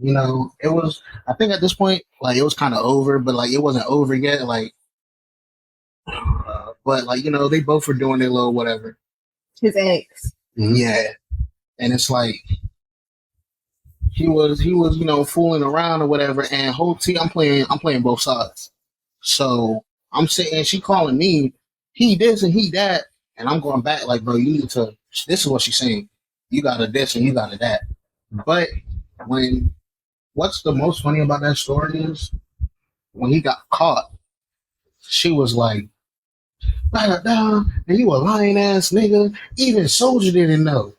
you know, it was, I think at this point, like, it was kind of over, but, like, it wasn't over yet, like, but, like, you know, they both were doing their little whatever. His ex. Mm-hmm. Yeah. And it's like, he was, you know, fooling around or whatever, and whole team, I'm playing both sides. So, I'm sitting, she calling me, he this and he that, and I'm going back, like, bro, you need to, this is what she's saying. You got a this and you got a that. But what's the most funny about that story is when he got caught, she was like, and you a lying ass nigga. Even Soldier didn't know.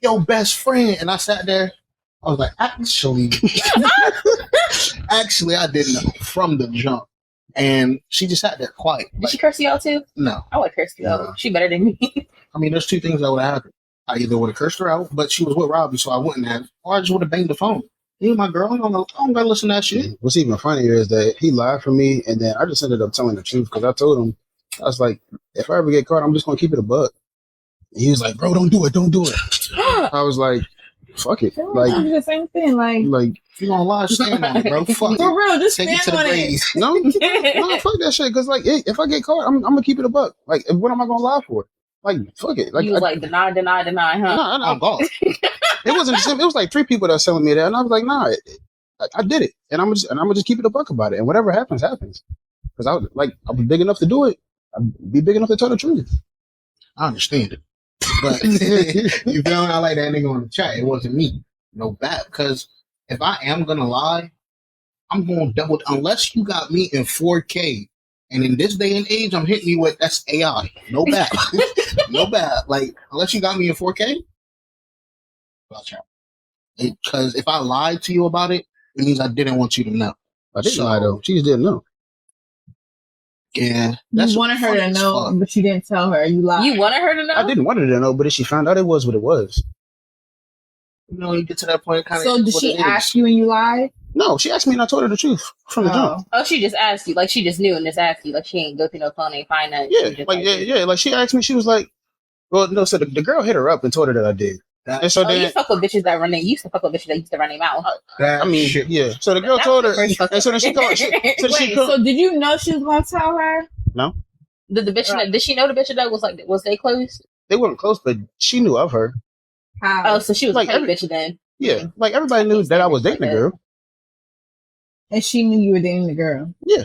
Your best friend. And I sat there, I was like, actually, I didn't know from the jump. And she just sat there quiet. Did she curse you out too? No. I would curse you out. No. She better than me. I mean, there's two things that would have happened. I either would have cursed her out, but she was with Robby, so I wouldn't have. Or I just would have banged the phone. You my girl, I don't gotta listen to that shit. What's even funnier is that he lied for me, and then I just ended up telling the truth because I told him, I was like, if I ever get caught, I'm just gonna keep it a buck. And he was like, bro, don't do it. I was like, fuck it. Like, the same thing. Like, if you gonna lie, stand on it, bro. Fuck it. for real, just Take it to stand the on it. grave. no, fuck that shit. Because like, if I get caught, I'm gonna keep it a buck. Like, what am I gonna lie for? Like, fuck it. Like, You was like, deny, huh? Nah, Oh God. it wasn't the same. It was like 3 people that was telling me that, and I was like, nah, I did it, and I'm gonna just keep it a buck about it, and whatever happens, happens. Because I was big enough to do it. I'd be big enough to tell the truth. I understand it. But you feel me? I like that nigga on the chat. It wasn't me. No bad. Because if I am gonna lie, I'm going to double, unless you got me in 4K. And in this day and age, I'm hitting you with, that's AI. No bad. No bad. Like, unless you got me in 4K, watch out. Because if I lied to you about it, it means I didn't want you to know. I didn't lie though. She just didn't know. Yeah. You wanted her to know, but you didn't tell her. You lied. You wanted her to know? I didn't want her to know, but if she found out, it was what it was. You know, you get to that point, kind of. So did she ask you and you lied? No, she asked me and I told her the truth from the jump. Oh, she just asked you. Like, she just knew and just asked you. Like, she ain't go through no phone, ain't find that. Yeah, like she asked me, she was like, well, no, so the girl hit her up and told her that I did. And so then, you fuck with bitches that run their, you used to fuck with bitches that used to run their mouth. I mean, yeah. So the girl told her, and so then she called. So did you know she was going to tell her? No. Did the bitch? Did she know the bitch that was they close? They weren't close, but she knew of her. How? Oh, so she was like a bitch then. Yeah, like everybody knew that I was dating the girl. And she knew you were dating the girl. Yeah.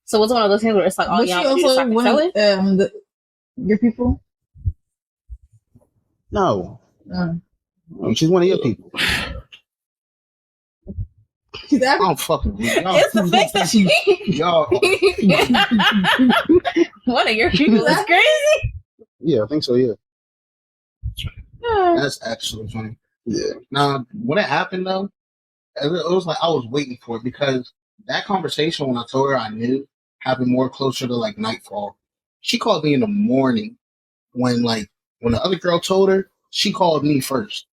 So what's one of those things where it's like, oh, was yeah, she also one of your people? No. She's one of your people. I'm fucking with y'all. It's the face that she Y'all. One of your people is crazy. Yeah, I think so, yeah. That's actually funny. Yeah. Now, when it happened though, it was like I was waiting for it because that conversation when I told her I knew happened more closer to like nightfall. She called me in the morning when the other girl told her, she called me first.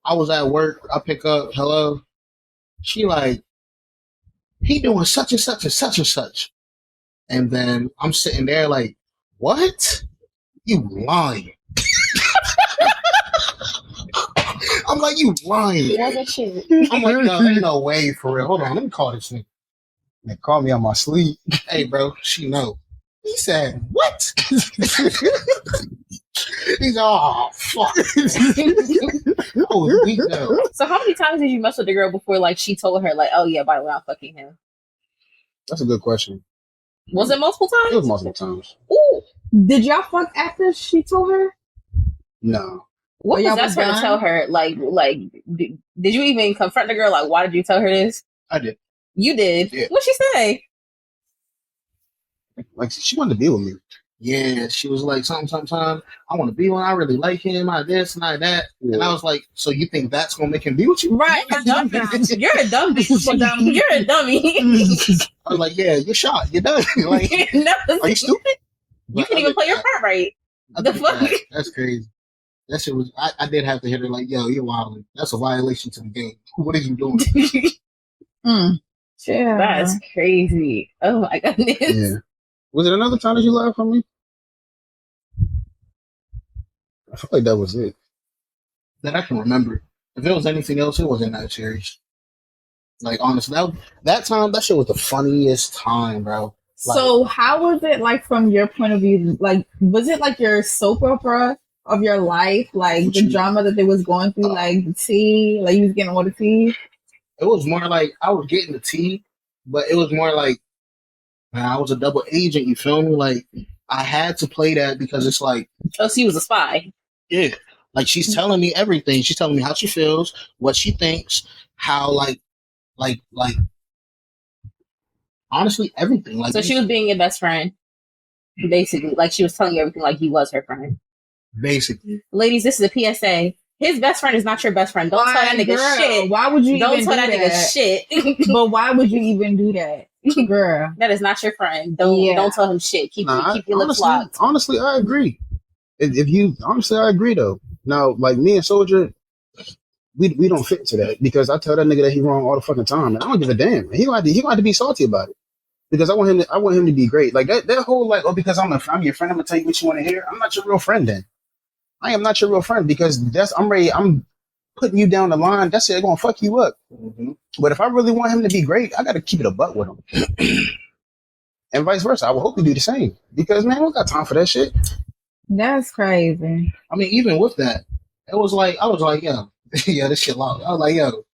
I was at work, I pick up, hello. She like, he doing such and such and such and such. And then I'm sitting there like, what? You lying. I'm like, you lying. Wasn't shit. I'm like, no, ain't no way for real. Hold on, let me call this nigga. They call me on my sleep. Hey, bro, she know. He said, what? He's oh fuck. Oh, we know. So how many times did you mess with the girl before like she told her like, oh yeah, by the way, I'm fucking him? That's a good question. Was it multiple times? It was multiple times. Ooh. Did y'all fuck after she told her? No. What y'all possessed was her to done? tell her? Like, did you even confront the girl? Like, why did you tell her this? I did. You did. Yeah. What'd she say? Like, she wanted to be with me. Yeah, she was like, something. I want to be one. I really like him. I this and I that. Yeah. And I was like, so you think that's going to make him be with you? Right. You're a dumb bitch. You're a dummy. I was like, yeah, you're shot. You're done. Like, No, are you stupid? you can even play your part right. The fuck? That's crazy. That shit was, I did have to hit her like, yo, you're wilding. That's a violation to the game. What are you doing? Yeah. That's crazy. Oh my goodness. Yeah. Was it another time that you lied from me? I feel like that was it. That I can remember. If it was anything else, it wasn't that serious. Like, honestly, that time, that shit was the funniest time, bro. Like, So how was it like from your point of view? Like, was it like your soap opera of your life? Like the drama that they was going through, like the tea, like you was getting all the tea? it was more like I was getting the tea, but it was more like, man, I was a double agent, you feel me? Like, I had to play that because it's like, Oh, so he was a spy. yeah, like she's telling me everything. She's telling me how she feels, what she thinks, how like honestly everything. Like, So she was being your best friend, basically. Like she was telling you everything like he was her friend. basically. Ladies, this is a PSA. His best friend is not your best friend. Don't tell that nigga Girl, shit. why would you Don't even tell do that nigga shit. But why would you even do that? Girl. That is not your friend. Don't tell him shit. Keep your lips locked. Honestly, I agree. Honestly, I agree though. Now, like me and Soldier, we don't fit into that because I tell that nigga that he wrong all the fucking time, and I don't give a damn. He gonna have to be salty about it because I want him to be great. Like that whole like, oh, because I'm your friend, I'm gonna tell you what you want to hear. I'm not your real friend then. I am not your real friend because I'm putting you down the line. That's it. Gonna fuck you up. Mm-hmm. But if I really want him to be great, I got to keep it a buck with him, and vice versa. I will hope you do the same because man, I don't got time for that shit. That's crazy. I mean, even with that, it was like I was like, yo, yeah, this shit loud. I was like, yo,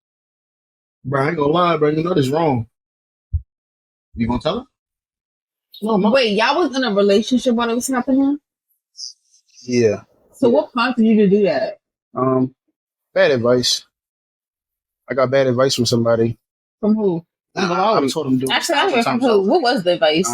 bro, I ain't gonna lie, bro. You know this wrong. You gonna tell her? No, I'm not. Wait, y'all was in a relationship when it was happening? Yeah. So what prompted you to do that? Bad advice. I got bad advice from somebody. From who? I told him to do it. Actually, I don't know from who. What was the advice?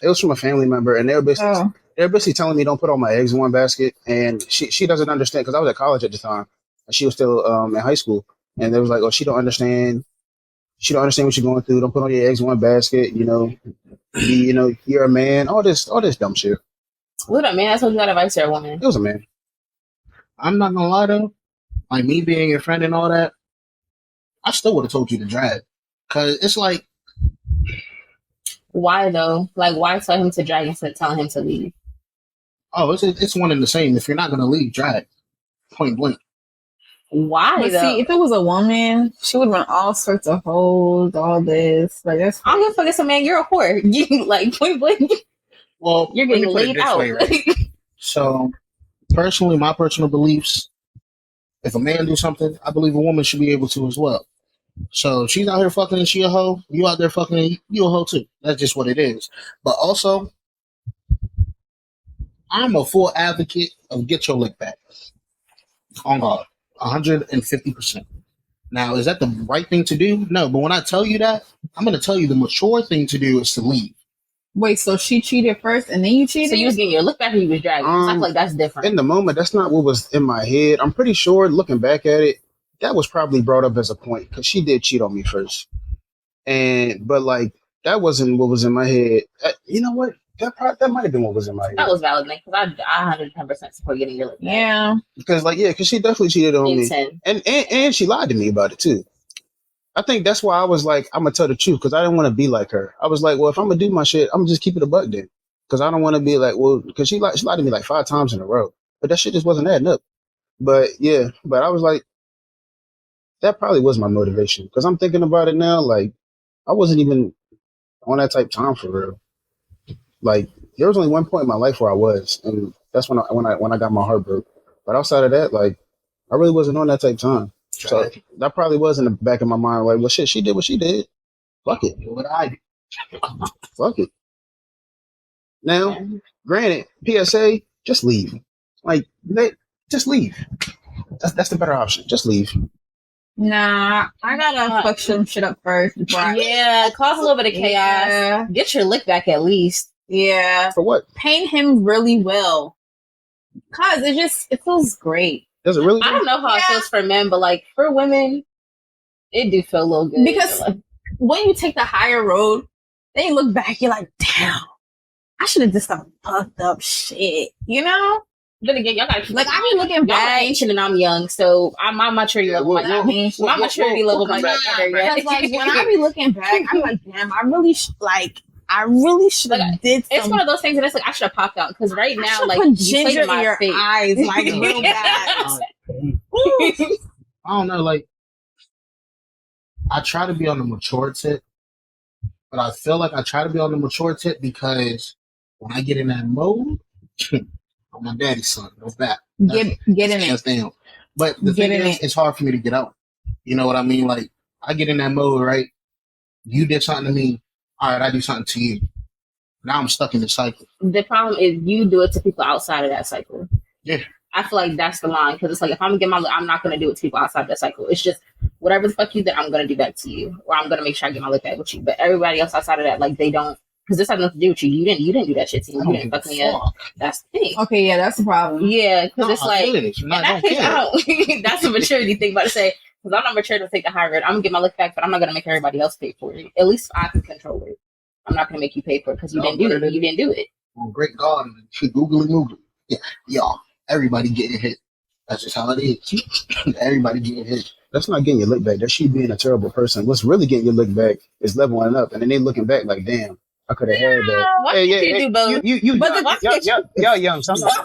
It was from a family member, and they were basically telling me don't put all my eggs in one basket. And she doesn't understand because I was at college at the time, and she was still in high school. And they was like, oh, she don't understand. She don't understand what you're going through. Don't put all your eggs in one basket. You're a man. All this dumb shit. What a man! That's what you got advice to a woman. It was a man. I'm not gonna lie though, like me being your friend and all that, I still would have told you to drag, cause it's like, why though? Like, why tell him to drag instead of telling him to leave? oh, it's one and the same. If you're not gonna leave, drag, point blank. Why But though? see, if it was a woman, she would run all sorts of hoes, all this. Like that's I don't give a fuck. It's a man. You're a whore. You like point blank. Well, You're let me getting put it laid this out. way, right? So, personally, my personal beliefs, if a man do something, I believe a woman should be able to as well. So, if she's out here fucking and she a hoe, you out there fucking and you a hoe too. That's just what it is. But also, I'm a full advocate of get your lick back. On God, 150%. Now, is that the right thing to do? No, but when I tell you that, I'm going to tell you the mature thing to do is to leave. wait, so she cheated first and then you cheated? So you was getting your look back or you was dragging? I feel like that's different. In the moment, that's not what was in my head. I'm pretty sure, looking back at it, that was probably brought up as a point because she did cheat on me first, but like that wasn't what was in my head. You know what? That might have been what was in my head. That was valid, man. Because I 110% support getting your lick back. Yeah. Because she definitely cheated on me, and she lied to me about it too. I think that's why I was like, I'm gonna tell the truth because I didn't want to be like her. I was like, well, if I'm gonna do my shit, I'm gonna just keep it a buck then, because I don't want to be like, well, because she lied to me like 5 times in a row, but that shit just wasn't adding up. But yeah, but I was like, that probably was my motivation because I'm thinking about it now. Like, I wasn't even on that type of time for real. Like, there was only one point in my life where I was, and that's when I got my heart broke. But outside of that, like, I really wasn't on that type of time. So that probably was in the back of my mind, like, well, shit, she did what she did. Fuck it. What I did. Fuck it. Now, granted, PSA, just leave. Like, just leave. That's the better option. Just leave. Nah, I gotta fuck some shit up first. Yeah, cause a little bit of chaos. Yeah. Get your lick back at least. Yeah. For what? Paint him really well. Cause it feels great. Does it really? I don't know how it feels for men, but like for women, it do feel a little good. Because when you take the higher road, then you look back, you're like, damn, I should have did some fucked up shit, you know? Then again, y'all gotta keep like, I be looking back, ancient and I'm young, so my maturity level might not be. My maturity level might not be there yet. Because like when I be looking back, I'm like, damn, I really should have did. It's one of those things that it's like I should have popped out because right now, like put ginger in your face. eyes, like real bad. I don't know, like I try to be on the mature tip, but I feel like I try to be on the mature tip because when I get in that mode, I'm my daddy's son. No back. Get in it. Down. But the thing is, it's hard for me to get out. You know what I mean? Like I get in that mode, right? You did something to me. All right, I do something to you. Now I'm stuck in the cycle. The problem is you do it to people outside of that cycle. Yeah. I feel like that's the line because it's like if I'm gonna get I'm not gonna do it to people outside that cycle. It's just whatever the fuck you did, I'm gonna do back to you, or I'm gonna make sure I get my lick back with you. But everybody else outside of that, like they don't, because this has nothing to do with you. You didn't do that shit to me. You didn't fuck me up. That's the thing. Okay, yeah, that's the problem. Yeah, because it's like that's a maturity thing. But to say because I'm not mature to take the high road, I'm gonna get my lick back, but I'm not gonna make everybody else pay for it. At least I can control it. I'm not gonna make you pay for it because you didn't do it. You didn't do it. Oh, great God, googly. Yeah, y'all. Everybody getting hit. That's just how it is. Everybody getting hit. That's not getting your lick back. That's you being a terrible person. What's really getting your lick back is leveling up, and then they looking back like, damn, I could have had that. Why can't you do both? Y'all young. So why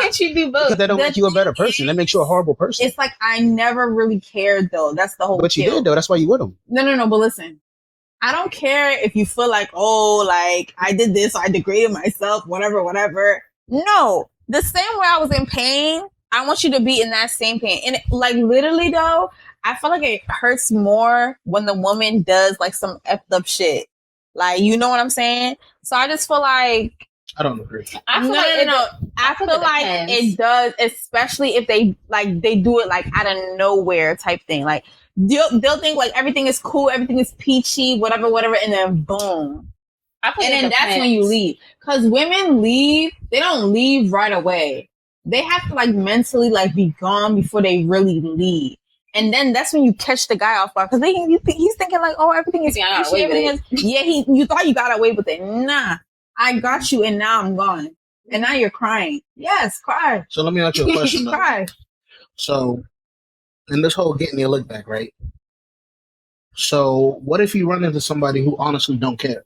can't you do both? Because that don't make you a better person. That makes you a horrible person. It's like I never really cared though. That's the whole. But you did though. That's why you with them. No. But listen, I don't care if you feel like, oh, like I did this, so I degraded myself, whatever. No, the same way I was in pain, I want you to be in that same pain. And like literally though, I feel like it hurts more when the woman does like some effed up shit. Like, you know what I'm saying? So I just feel like I don't agree. I feel like it does, especially if they do it like out of nowhere type thing. Like they'll think like everything is cool, everything is peachy, whatever, and then boom. And then that's when you leave. Because women leave, they don't leave right away. They have to like mentally like be gone before they really leave. And then that's when you catch the guy off guard. Because he's thinking like, oh, everything is peachy, you thought you got away with it. Nah, I got you and now I'm gone. And now you're crying. Yes, cry. So let me ask you a question. Cry. So, in this whole getting your lick back, right? So, what if you run into somebody who honestly don't care?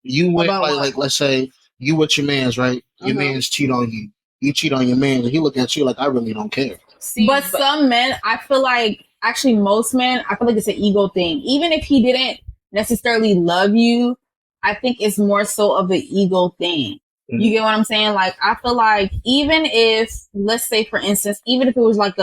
You with like let's say you with your mans, right? Your mans cheat on you. You cheat on your man, and he look at you like I really don't care. But some men, I feel like, actually most men, I feel like it's an ego thing. Even if he didn't necessarily love you, I think it's more so of an ego thing. Mm-hmm. You get what I'm saying? Like, I feel like even if, let's say for instance, even if it was like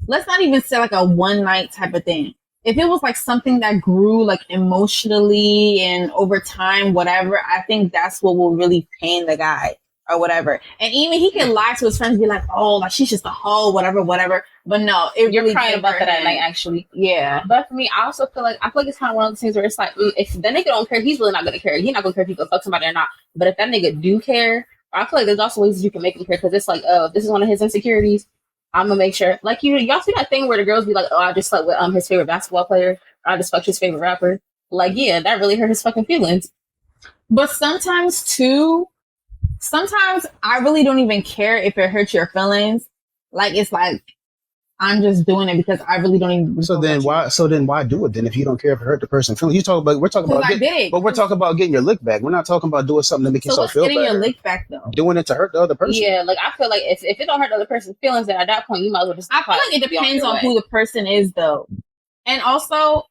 let's not even say like a one night type of thing. If it was like something that grew like emotionally and over time, whatever, I think that's what will really pain the guy or whatever. And even he can lie to his friends and be like, oh, like she's just a hoe, whatever. But no, you're really crying about that at night, actually. Yeah. But for me, I also feel like it's kind of one of those things where it's like, if the nigga don't care, he's really not gonna care. He's not gonna care if you go fuck somebody or not. But if that nigga do care, I feel like there's also ways you can make him care because it's like, if this is one of his insecurities, I'm gonna make sure. Like y'all see that thing where the girls be like, "Oh, I just slept with his favorite basketball player. Or I just fucked his favorite rapper." Like, yeah, that really hurt his fucking feelings. But sometimes I really don't even care if it hurts your feelings. Like, it's like, I'm just doing it because I really don't even. So then why do it then if you don't care if it hurt the person feeling? We're talking about getting your lick back. We're not talking about doing something to make yourself feel better. Getting your lick back though? Doing it to hurt the other person. Yeah, like I feel like if it don't hurt the other person's feelings, then at that point you might as well just. I feel like it depends on who the person is though, and also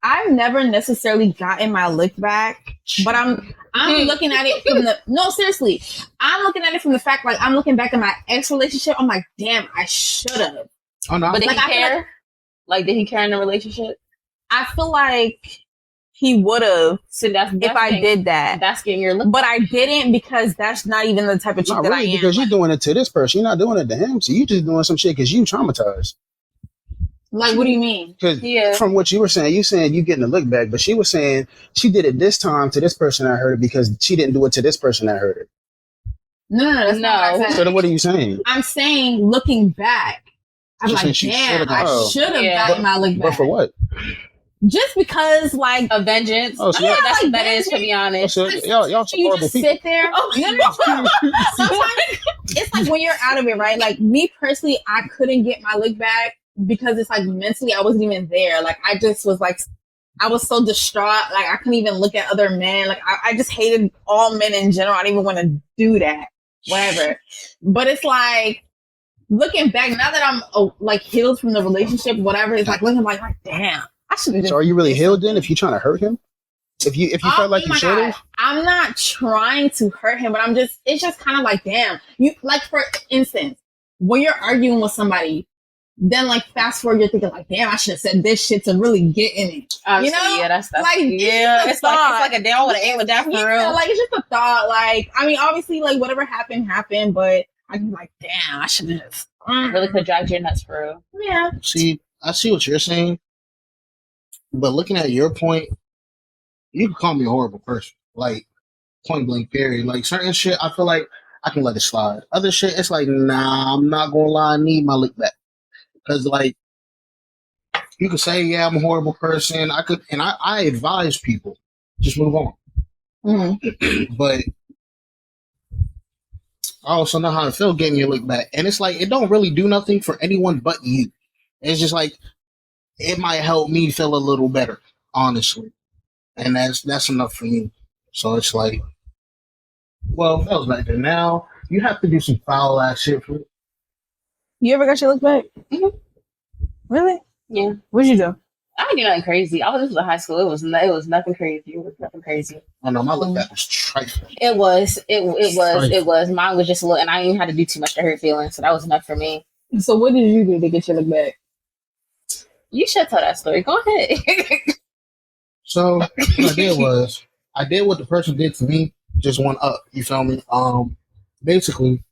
I've never necessarily gotten my lick back, but I'm looking at it from seriously. I'm looking at it from the fact, like, I'm looking back at my ex relationship. I'm like, damn, I should have. Oh no! But did he care? Like, did he care in the relationship? I feel like he would have if I did that. That's getting your lick. But I didn't because that's not even the type of chick that I am. Because you're doing it to this person. You're not doing it to him. So you just doing some shit because you traumatized. Like, what do you mean? Because from what you were saying, you saying you getting a look back, but she was saying she did it this time to this person that heard it because she didn't do it to this person that heard it. No, that's not what I'm saying. So then what are you saying? I'm saying, looking back, I'm like, damn, I should have gotten my look back. But for what? Just because, like, a vengeance. Oh, so that's what that is, to be honest. Oh, so y'all some horrible just people. Sit there. No. Sometimes it's like when you're out of it, right? Like, me personally, I couldn't get my look back because it's like mentally I wasn't even there. Like, I just was like, I was so distraught. Like, I couldn't even look at other men. Like, I just hated all men in general. I didn't even want to do that. Whatever. But it's like, looking back, now that I'm like healed from the relationship, whatever, it's like looking like damn, I should have. So are you really healed then? If you're trying to hurt him, if you felt like you should have, I'm not trying to hurt him, but it's just kind of like damn. You, like, for instance, when you're arguing with somebody, then like fast forward, you're thinking like damn, I should have said this shit to really get in it. You know? Yeah, that's like it's like a damn, I would have aimed with that for real. Like, it's just a thought. Like, I mean, obviously, like, whatever happened, but I'm like, damn, I should have. Really could drive your nuts for real. Yeah. See, I see what you're saying, but looking at your point, you can call me a horrible person, like, point blank period. Like, certain shit, I feel like I can let it slide. Other shit, it's like, nah, I'm not gonna lie, I need my lick back. Because, like, you could say, yeah, I'm a horrible person. I advise people, just move on. Mm-hmm. But I also know how I feel getting your lick back. And it's like, it don't really do nothing for anyone but you. It's just like, it might help me feel a little better, honestly. And that's enough for me. So it's like, well, that was back there. Now, you have to do some foul ass shit for it. You ever got your look back? Mm-hmm. Really? Yeah. What'd you do? I didn't do nothing crazy. This was in high school. It was nothing crazy. It was nothing crazy. Oh no, my look back was trifling. It was. Mine was just a little, and I didn't even have to do too much to hurt feelings, so that was enough for me. So what did you do to get your look back? You should tell that story. Go ahead. So what I did was, I did what the person did to me, just one up. You feel me? Basically,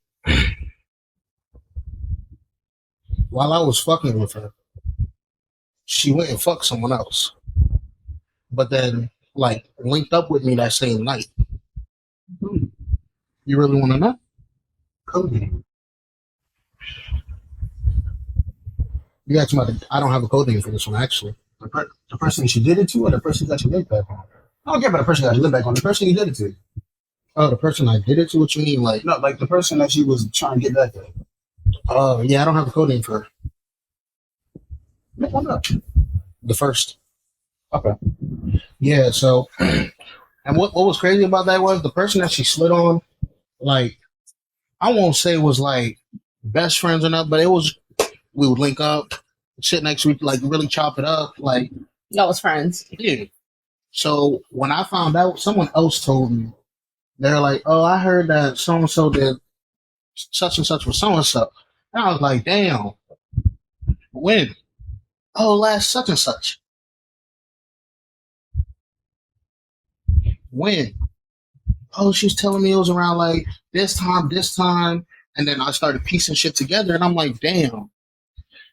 while I was fucking with her, she went and fucked someone else. But then, like, linked up with me that same night. You really want to know? Code name. You asked about I don't have a code name for this one, actually. the person she did it to, or the person that you live back on? I don't care about the person that you live back on. The person you did it to. Oh, the person I did it to? What you mean? Like, no, like the person that she was trying to get back at. Oh, yeah, I don't have a code name for her. Why not? The first. Okay. Yeah, so, and what was crazy about that was the person that she slid on, like, I won't say it was like best friends or not, but it was, we would link up, sit next week, like really chop it up, like. Y'all was friends. Yeah. So when I found out, someone else told me, they're like, oh, I heard that so-and-so did such and such with so-and-so. And I was like, damn. When? Oh, last such and such. When? Oh, she's telling me it was around like this time. And then I started piecing shit together and I'm like, damn.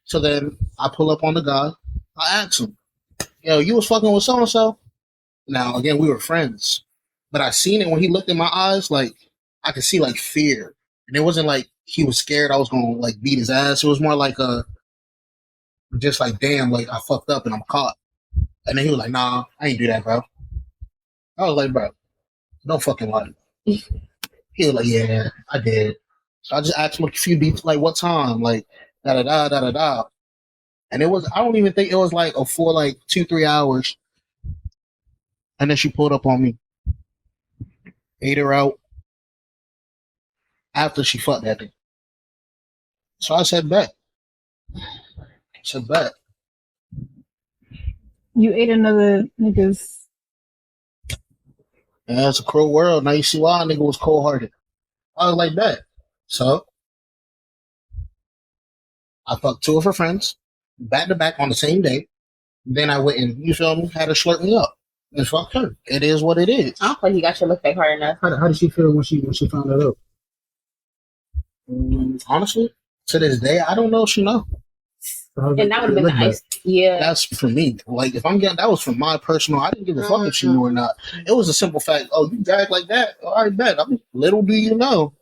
So then I pull up on the guy. I ask him, yo, you was fucking with so-and-so? Now, again, we were friends. But I seen it when he looked in my eyes, like, I could see like fear. And it wasn't like he was scared I was gonna like beat his ass. It was more like just like damn, like I fucked up and I'm caught. And then he was like, nah, I ain't do that, bro. I was like, bro, don't fucking lie. He was like, yeah, I did. So I just asked him a few beats, like what time, like da da da da da da. And it was, I don't even think it was like a full like 2-3 hours. And then she pulled up on me, ate her out after she fucked that thing. So I said, bet. You ate another nigga's. Yeah, it's a cruel world. Now you see why a nigga was cold hearted. I was like that. So I fucked 2 of her friends back to back on the same day. Then I went and, you feel me, had her slurp me up. And fuck her. It is what it is. I don't think you got your look back hard enough. How did she feel when she found that out? Honestly, to this day, I don't know if she know. And that would have been nice. Yeah. That's for me. Like, if I'm getting, that was for my personal, I didn't give a fuck if she knew or not. It was a simple fact. Oh, you gag like that? Oh, I bet. I mean, little do you know.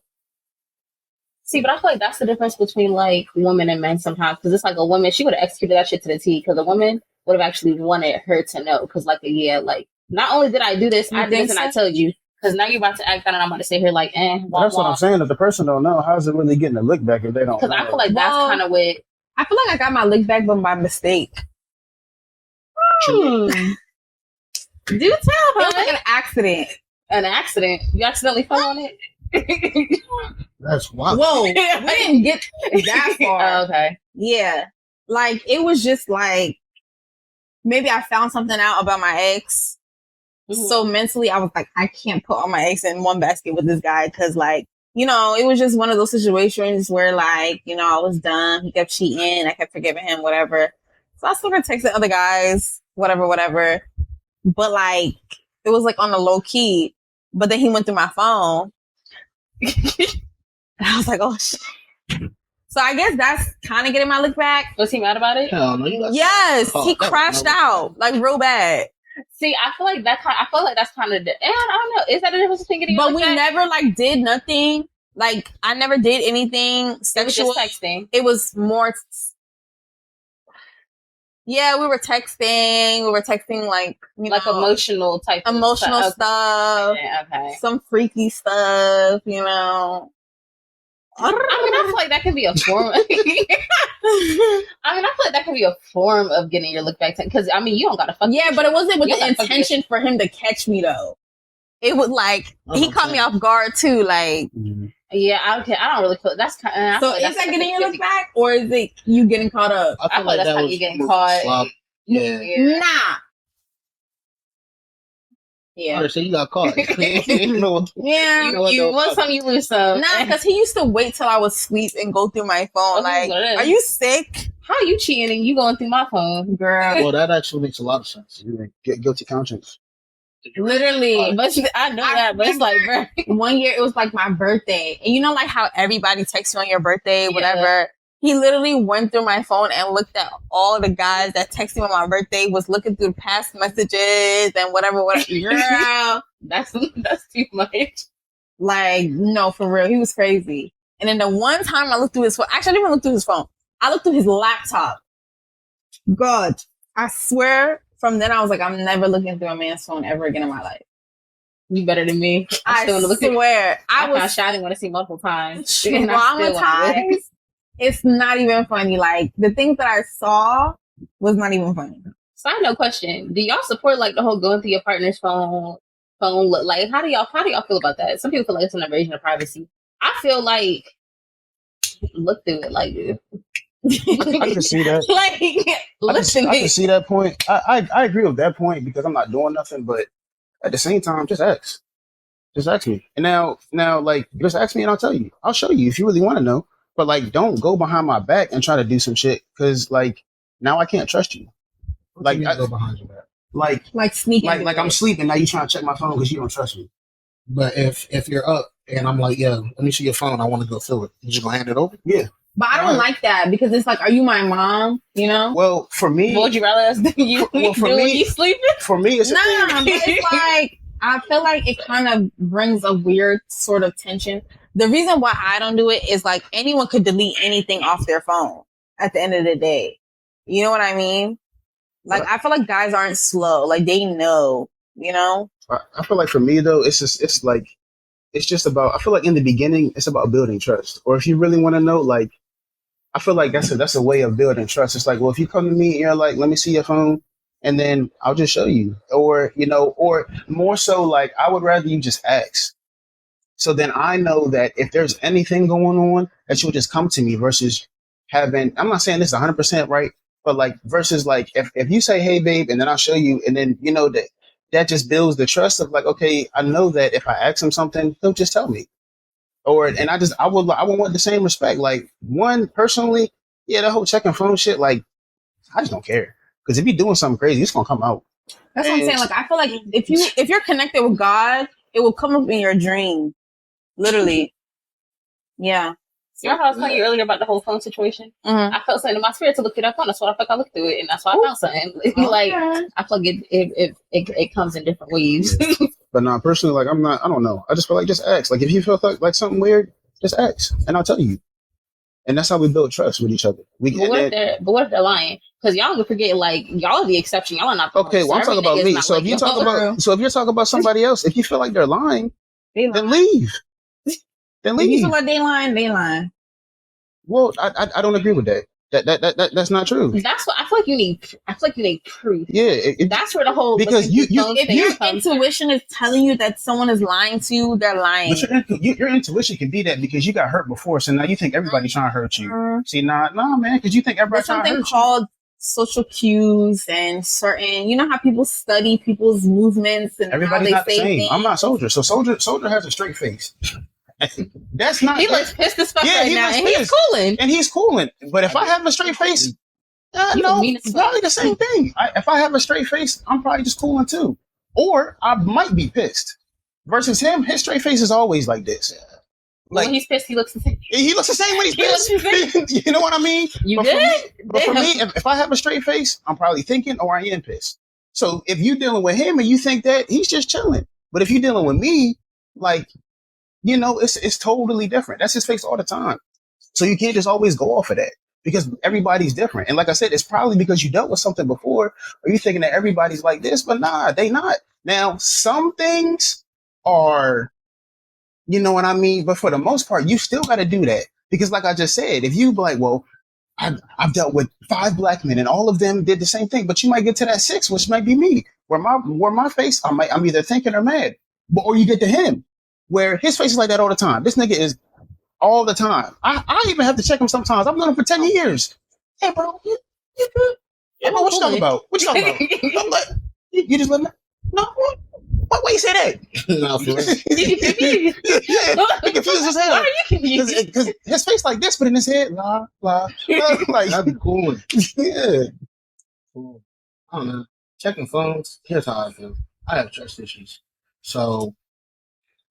See, but I feel like that's the difference between like women and men sometimes. Because it's like a woman, she would have executed that shit to the T. Because a woman would have actually wanted her to know. Because like, yeah, like, not only did I do this, I did this and I told you. Because now you're about to act out and I'm about to sit here like, That's what I'm saying. If the person don't know, how's it really getting a look back if they don't know? Because I feel like that's kind of what... I feel like I got my lick back, but by mistake. Do tell, It was huh? like an accident. An accident? You accidentally fell on it? That's wild. Whoa, we didn't get that far. Oh, okay. Yeah. Like, it was just like, maybe I found something out about my ex. Mm-hmm. So mentally, I was like, I can't put all my eggs in one basket with this guy. Cause like, you know, it was just one of those situations where like, you know, I was done. He kept cheating. I kept forgiving him, whatever. So I started texting other guys, whatever. But like, it was like on the low key. But then he went through my phone. And I was like, oh shit. So I guess that's kind of getting my lick back. Was he mad about it? Hell no. Yes, he crashed out like real bad. See, I feel like that's kind of, and I don't know, is that a difference between getting? But we never like did nothing. Like I never did anything sexual. It was just texting. It was more. Yeah, we were texting. We were texting like like emotional type, emotional stuff. Yeah, okay. Some freaky stuff, you know. I mean, I feel like that could be a form. I feel like that could be a form of getting your look back. Because I mean, you don't gotta fuck. Yeah, but it wasn't with the intention for him to catch me though. It was like he caught me off guard too. Like, yeah, okay. I don't really feel that's kind of. So is that getting your look back, or is it you getting caught up? I feel like that's how you getting caught. Yeah. Nah. Yeah. So you got caught. Yeah. You want some, you lose some. Nah, because he used to wait till I was asleep and go through my phone. Like, are you sick? How are you cheating and you going through my phone, girl? Well, that actually makes a lot of sense. You get guilty conscience. Literally. But I know that, but it's like, bro. One year it was like my birthday. And you know like how everybody texts you on your birthday, whatever. He literally went through my phone and looked at all the guys that texted me on my birthday, was looking through past messages and whatever. Girl, that's too much. Like, no, for real. He was crazy. And then the one time I looked through his phone, actually I didn't even look through his phone. I looked through his laptop. God, I swear from then I was like, I'm never looking through a man's phone ever again in my life. You better than me. I swear. I was shy. I didn't want to see multiple times. Traumatized. It's not even funny. Like, the things that I saw was not even funny. Side note question. Do y'all support, like, the whole going through your partner's phone look? Like, how do y'all feel about that? Some people feel like it's an invasion of privacy. I feel like, look through it, like, I can see that. Like, I can see that point. I agree with that point because I'm not doing nothing, but at the same time, just ask. Just ask me. And now, like, just ask me and I'll tell you. I'll show you if you really want to know. But, like, don't go behind my back and try to do some shit because, like, now I can't trust you. Like, I go behind your back. Like sneaking. Like I'm sleeping. Now you trying to check my phone because you don't trust me. But if you're up and I'm like, yeah, let me see your phone. I want to go through it. You just gonna hand it over? Yeah. But I don't like that because it's like, are you my mom? You know? Well, for me, what would you rather us do? You sleeping? For me, it's but it's like I feel like it kind of brings a weird sort of tension The reason why I don't do it is like anyone could delete anything off their phone at the end of the day. You know what I mean? Like, I feel like guys aren't slow. Like, they know, you know? I feel like for me though, it's just about. I feel like in the beginning, it's about building trust. Or if you really want to know, like, I feel like that's a way of building trust. It's like, well, if you come to me and you're like, let me see your phone, and then I'll just show you, or or more so, like, I would rather you just ask. So then I know that if there's anything going on, that you'll just come to me versus having. I'm not saying this 100% right, but like versus like if you say, hey babe, and then I'll show you, and then that just builds the trust of like, okay, I know that if I ask him something, he'll just tell me. Or and I would want the same respect. Like, one, personally, yeah, that whole checking phone shit, like, I just don't care. Because if you're doing something crazy, it's gonna come out. That's what I'm saying. Like, I feel like if you're connected with God, it will come up in your dream. Literally. Yeah. You know how I was telling you earlier about the whole phone situation? Mm-hmm. I felt something in my spirit to look it up on. That's why I looked through it, and that's why I found something. Like, I feel like it comes in different ways. But nah, personally, like, I don't know. I just feel like just ask. Like, if you feel like something weird, just ask, and I'll tell you. And that's how we build trust with each other. But what if they're lying? Because y'all can forget, like, y'all are the exception. Y'all are not. Okay, well, I'm talking about me. So if you're talking about somebody else, if you feel like they're lying, then leave. Then leave. If you feel like they lying. Well, I don't agree with that. That's not true. That's what I feel like you need. I feel like you need proof. Yeah, that's where the whole because if your intuition is telling you that someone is lying to you, they're lying. But your intuition can be that because you got hurt before, so now you think everybody's trying to hurt you. See, nah, man, because you think everybody's trying to hurt you. There's something called social cues and certain. You know how people study people's movements and everybody's how not they the say same. things? I'm not Soldier, so Soldier has a straight face. That's not. He looks pissed as fuck right now, and he's cooling. But if I have a straight face, no, it's probably the same thing. If I have a straight face, I'm probably just cooling too, or I might be pissed. Versus him, his straight face is always like this. Like, when he's pissed, he looks the same. He looks the same when he's pissed. You know what I mean? But for me, if I have a straight face, I'm probably thinking, or I am pissed. So if you're dealing with him and you think that, he's just chilling. But if you're dealing with me, like, it's totally different. That's his face all the time. So you can't just always go off of that because everybody's different. And like I said, it's probably because you dealt with something before, or you thinking that everybody's like this, but nah, they not. Now, some things are, you know what I mean? But for the most part, you still got to do that because, like I just said, if you be like, well, I've dealt with 5 black men and all of them did the same thing, but you might get to that 6, which might be me, where my face, I'm either thinking or mad, or you get to him, where his face is like that all the time. This nigga is all the time. I even have to check him sometimes. I've known him for 10 years. Hey, bro, you good? Yeah, bro, what you talking about? What you talking about? I'm like, you just let me. No, why you say that? No, for real. He confused as hell. Why are you confused? Because his face like this, but in his head, blah, blah. Like, that'd be cool. Yeah. Cool. I don't know. Checking phones, here's how I feel. I have trust issues. So,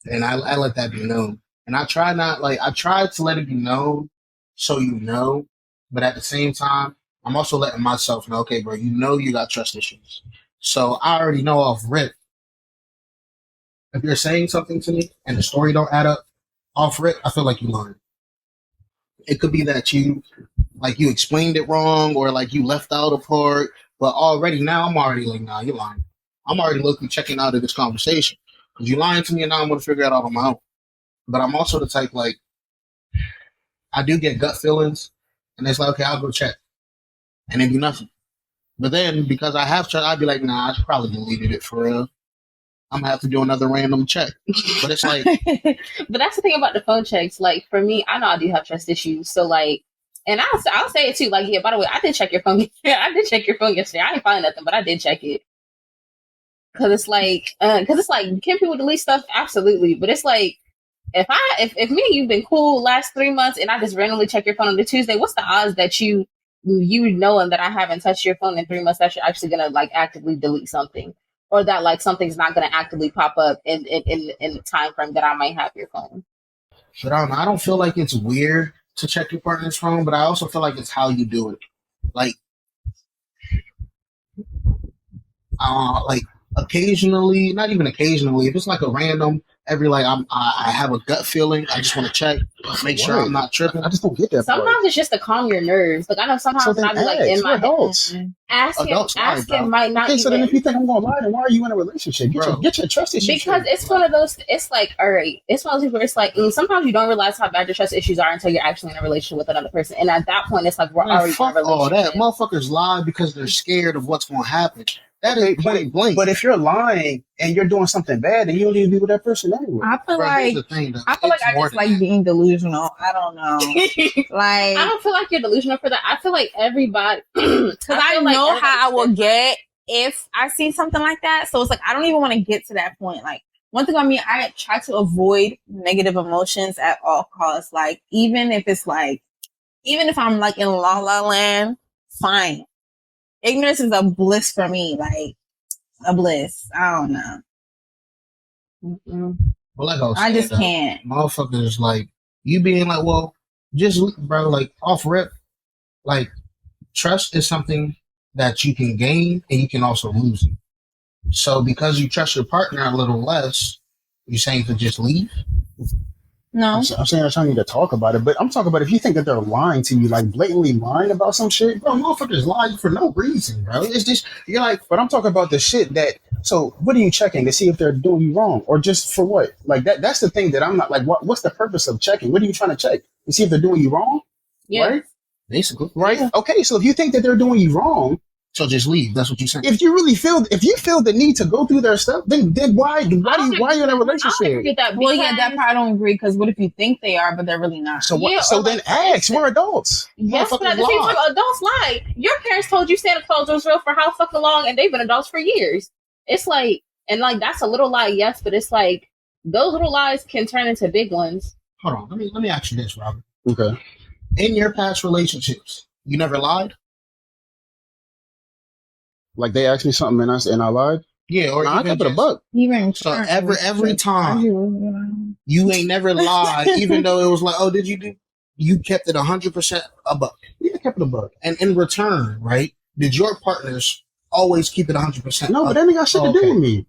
and I let that be known. And I try to let it be known so you know, but at the same time, I'm also letting myself know, okay, bro, you got trust issues. So I already know off rip. If you're saying something to me and the story don't add up, off rip, I feel like you lying. It could be that you explained it wrong or like you left out a part, but I'm already like, nah, you're lying. I'm already looking, checking out of this conversation. Because you're lying to me and now I'm going to figure it out on my own. But I'm also the type, like, I do get gut feelings, and it's like, okay, I'll go check. And it'd be nothing. But then, because I have checked, I'd be like, nah, I should probably deleted it for real. I'm going to have to do another random check. But it's like... But that's the thing about the phone checks. Like, for me, I know I do have trust issues. So, like, and I'll say it too. Like, yeah, by the way, I did check your phone. I did check your phone yesterday. I didn't find nothing, but I did check it. Because it's like, can people delete stuff? Absolutely. But it's like, if me and you've been cool last 3 months and I just randomly check your phone on the Tuesday, what's the odds that you knowing that I haven't touched your phone in 3 months that you're actually gonna like actively delete something, or that like something's not gonna actively pop up in the time frame that I might have your phone? But I don't know. I don't feel like it's weird to check your partner's phone, but I also feel like it's how you do it. Like occasionally, not even occasionally, if it's like a random every like I have a gut feeling. I just want to check, make sure I'm not tripping. I just don't get that. Sometimes part. it's just to calm your nerves. Like I know sometimes So when I then be like in my adults. asking might not. Okay, even, so then if you think I'm gonna lie, then why are you in a relationship? Get your trust issues. Because it's one of those. It's like, all right, it's one of those things where it's like sometimes you don't realize how bad your trust issues are until you're actually in a relationship with another person, and at that point, it's like we're already fuck in a all relationship. that. Motherfuckers lie because they're scared of what's going to happen. That ain't point blank. But if you're lying and you're doing something bad, then you don't need to be with that person anyway. I feel like I just like being delusional. I don't know. Like I don't feel like you're delusional for that. I feel like everybody, because I know how I will get if I see something like that. So it's like I don't even want to get to that point. Like one thing on me, I try to avoid negative emotions at all costs. Like even if I'm like in La La Land, fine. Ignorance is a bliss for me, like a bliss. I don't know. Mm-mm. Well, like I just can't. Motherfuckers like you being like, well, just bro, like off rip, like trust is something that you can gain and you can also lose it. So because you trust your partner a little less, you saying to just leave? No. I'm saying I'm trying to talk about it, but I'm talking about if you think that they're lying to you, like blatantly lying about some shit, bro, motherfuckers lie for no reason, bro. It's just you're like, but I'm talking about the shit that. So what are you checking to see if they're doing you wrong, or just for what? Like that's the thing that I'm not like. What's the purpose of checking? What are you trying to check to see if they're doing you wrong? Yeah. Right. Basically. Right. Yeah. Okay. So if you think that they're doing you wrong. So just leave. That's what you're saying. If you feel the need to go through their stuff, then why are you in a relationship? Well, yeah, that part I don't agree because what if you think they are, but they're really not? So what? So then ask. We're adults. Yes, but at the same time, adults lie. Your parents told you Santa Claus was real for how fucking long, and they've been adults for years. It's like, and like that's a little lie, yes, but it's like those little lies can turn into big ones. Hold on, let me ask you this, Robert. Okay. In your past relationships, you never lied? Like they asked me something and I lied? Yeah, or I kept it a buck. Even so every time you ain't never lied, even though it was like, oh, did you do? You kept it 100% a buck. Yeah, I kept it a buck. And in return, right? Did your partners always keep it 100%? No, but that ain't got shit to do with me.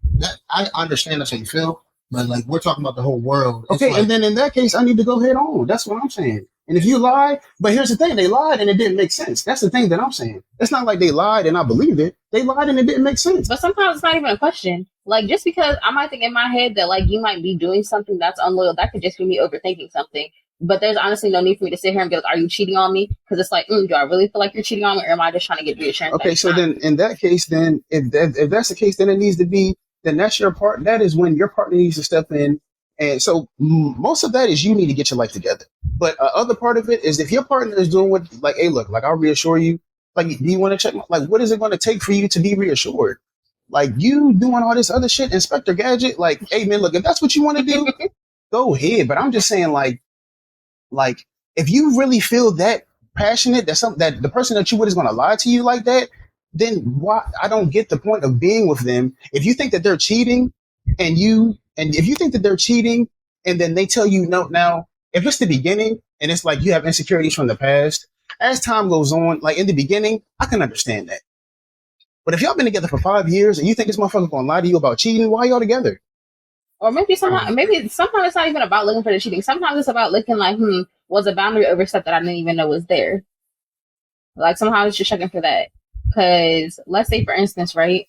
I understand that's how you feel, but like we're talking about the whole world. Okay, and then in that case, I need to go head on. That's what I'm saying. And if you lie, but here's the thing, they lied and it didn't make sense. That's the thing that I'm saying. It's not like they lied and I believed it. They lied and it didn't make sense. But sometimes it's not even a question. Like, just because I might think in my head that, like, you might be doing something that's unloyal, that could just be me overthinking something. But there's honestly no need for me to sit here and be like, are you cheating on me? Because it's like, do I really feel like you're cheating on me, or am I just trying to get reassurance? Okay, so then in that case, then if that's the case, then it needs to be, then that's your part. That is when your partner needs to step in. And so most of that is you need to get your life together. But other part of it is if your partner is doing what, like, hey, look, like, I'll reassure you. Like, do you want to check? Like, what is it going to take for you to be reassured? Like, you doing all this other shit, Inspector Gadget. Like, hey, man, look, if that's what you want to do, go ahead. But I'm just saying, like, if you really feel that passionate that the person that you with is going to lie to you like that, then why? I don't get the point of being with them. If you think that they're cheating and if you think that they're cheating and then they tell you no, now, if it's the beginning and it's like you have insecurities from the past, as time goes on, like in the beginning, I can understand that. But if y'all been together for 5 years and you think this motherfucker gonna lie to you about cheating, why y'all together? Or maybe sometimes it's not even about looking for the cheating. Sometimes it's about looking like, was a boundary overstepped that I didn't even know was there? Like somehow it's just checking for that. Because let's say, for instance, right,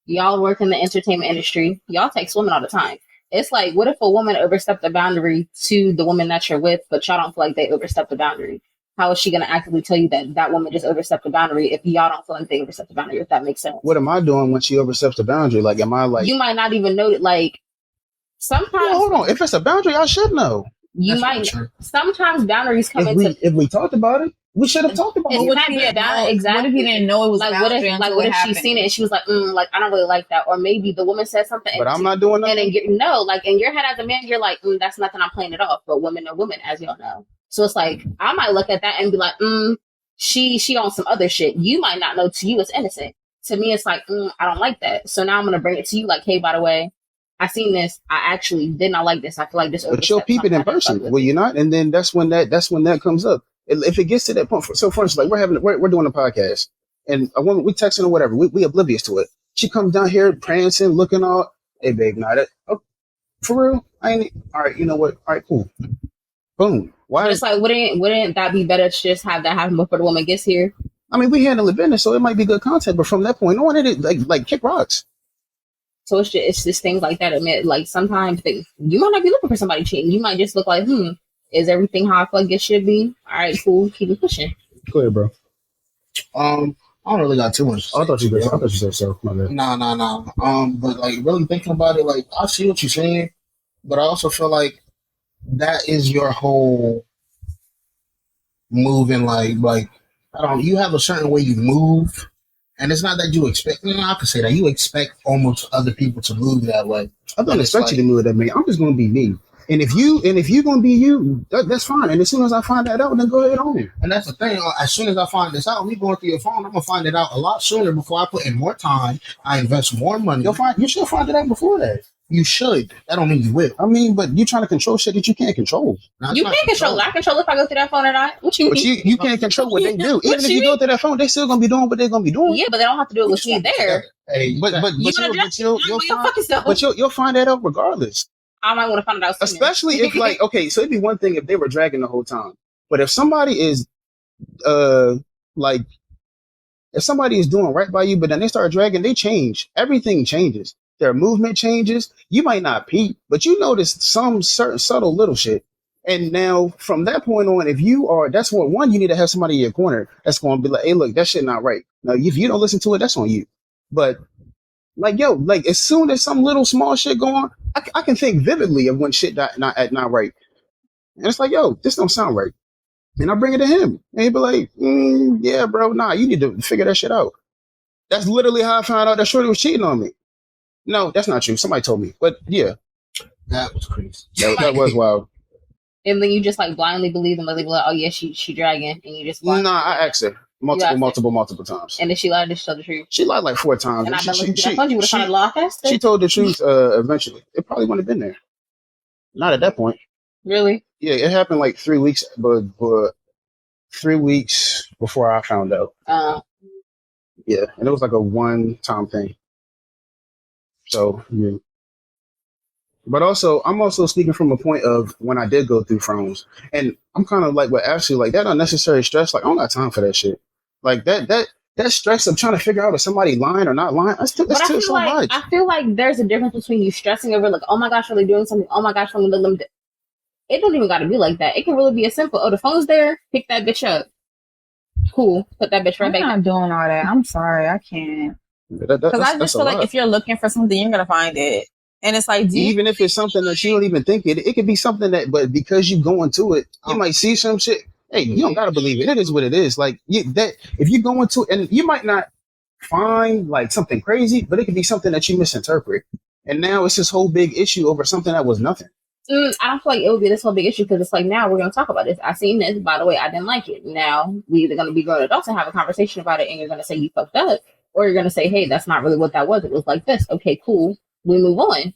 y'all work in the entertainment industry. Y'all take swimming all the time. It's like, what if a woman overstepped the boundary to the woman that you're with, but y'all don't feel like they overstepped the boundary? How is she going to actively tell you that that woman just overstepped the boundary if y'all don't feel like they overstepped the boundary, if that makes sense? What am I doing when she oversteps the boundary? Like, am I like... You might not even know it. Like, sometimes... Well, hold on. If it's a boundary, I should know. You might... Sometimes boundaries come into... If we talked about it, we should have talked about it. It might be a boundary. Exactly. What if you didn't know it was like, boundary what if she seen it and she was like, I don't really like that. Or maybe the woman said something. But I'm not doing that. And then in your head as a man, you're like, that's nothing, I'm playing it off. But women are women, as y'all know. So it's like, I might look at that and be like, she on some other shit. You might not know. To you, it's innocent. To me, it's like, I don't like that. So now I'm going to bring it to you like, hey, by the way, I seen this. I actually did not like this. I feel like this. But you'll peep it in person, will you not? And then that's when that comes up. If it gets to that point, so for instance, like we're doing a podcast, and a woman, we texting or whatever, we oblivious to it. She comes down here prancing, looking all, hey babe, not it. Oh, For real? I ain't. All right, you know what? All right, cool. Boom. Why? But it's like, wouldn't that be better to just have that happen before the woman gets here? I mean, we handle the business, so it might be good content, but from that point on, it like kick rocks. So it's just things like that. Admit, like sometimes you might not be looking for somebody cheating. You might just look like, is everything how I feel like it should be? All right, cool. Keep it pushing. Go ahead, bro. I don't really got too much. I thought you did. I thought you said so. My bad. Nah. But like really thinking about it, like I see what you're saying, but I also feel like that is your whole moving. Like I don't. You have a certain way you move, and it's not that you expect. I could say that you expect almost other people to move that way. I don't expect you to move that way. I'm just gonna be me. And if you're gonna be you, that's fine. And as soon as I find that out, then go ahead on. And that's the thing. As soon as I find this out, me going through your phone, I'm gonna find it out a lot sooner. Before I put in more time, I invest more money. You should find it out before that. You should. That don't mean you will. I mean, but you're trying to control shit that you can't control. No, you can't control it. I control if I go through that phone or not. What you mean? But you can't control what they do. Even if you go through that phone, they still gonna be doing what they're gonna be doing. Yeah, but they don't have to do it with me there. Hey, but you'll find that out regardless. I might want to find it out sooner. Especially if like, okay, so it'd be one thing if they were dragging the whole time. But if somebody is like if somebody is doing right by you, but then they start dragging, they change. Everything changes. Their movement changes. You might not peep, but you notice some certain subtle little shit. And now from that point on, if you are, that's one, you need to have somebody in your corner that's going to be like, hey, look, that shit not right. Now, if you don't listen to it, that's on you. But like, yo, like as soon as some little small shit go on, I can think vividly of when shit not right. And it's like, yo, this don't sound right. And I bring it to him. And he'd be like, yeah, bro, nah, you need to figure that shit out. That's literally how I found out that Shorty was cheating on me. No, that's not true. Somebody told me. But yeah. That was crazy. That was wild. And then you just like blindly believe them, like, oh yeah, she dragging, and you just I asked her multiple times. And then she lied to tell the truth. She lied like 4 times. And I told you would have found a law faster. She told the truth eventually. It probably wouldn't have been there. Not at that point. Really? Yeah, it happened like 3 weeks, but 3 weeks before I found out. Yeah, and it was like a one-time thing. So yeah. But also, I'm also speaking from a point of when I did go through phones, and I'm kind of like, actually, like that unnecessary stress. Like I don't got time for that shit. Like that stress of trying to figure out if somebody lying or not lying. That's too much. I feel like there's a difference between you stressing over like, oh my gosh, are they doing something? Oh my gosh, let them. It don't even got to be like that. It can really be as simple. Oh, the phone's there. Pick that bitch up. Cool. Put that bitch right back. I'm not doing all that. I'm sorry, I can't. Because I just feel like if you're looking for something, you're gonna find it. And it's like, even if it's something that you don't even think it could be something that, but because you go into it, you might see some shit. Hey, you don't gotta believe it. It is what it is. Like if you go into it, and you might not find like something crazy, but it could be something that you misinterpret. And now it's this whole big issue over something that was nothing. I don't feel like it would be this whole big issue because it's like, now we're going to talk about this. I seen this. By the way, I didn't like it. Now we either going to be grown adults and have a conversation about it, and you're going to say you fucked up, or you're going to say, hey, that's not really what that was. It was like this. Okay, cool. We move on.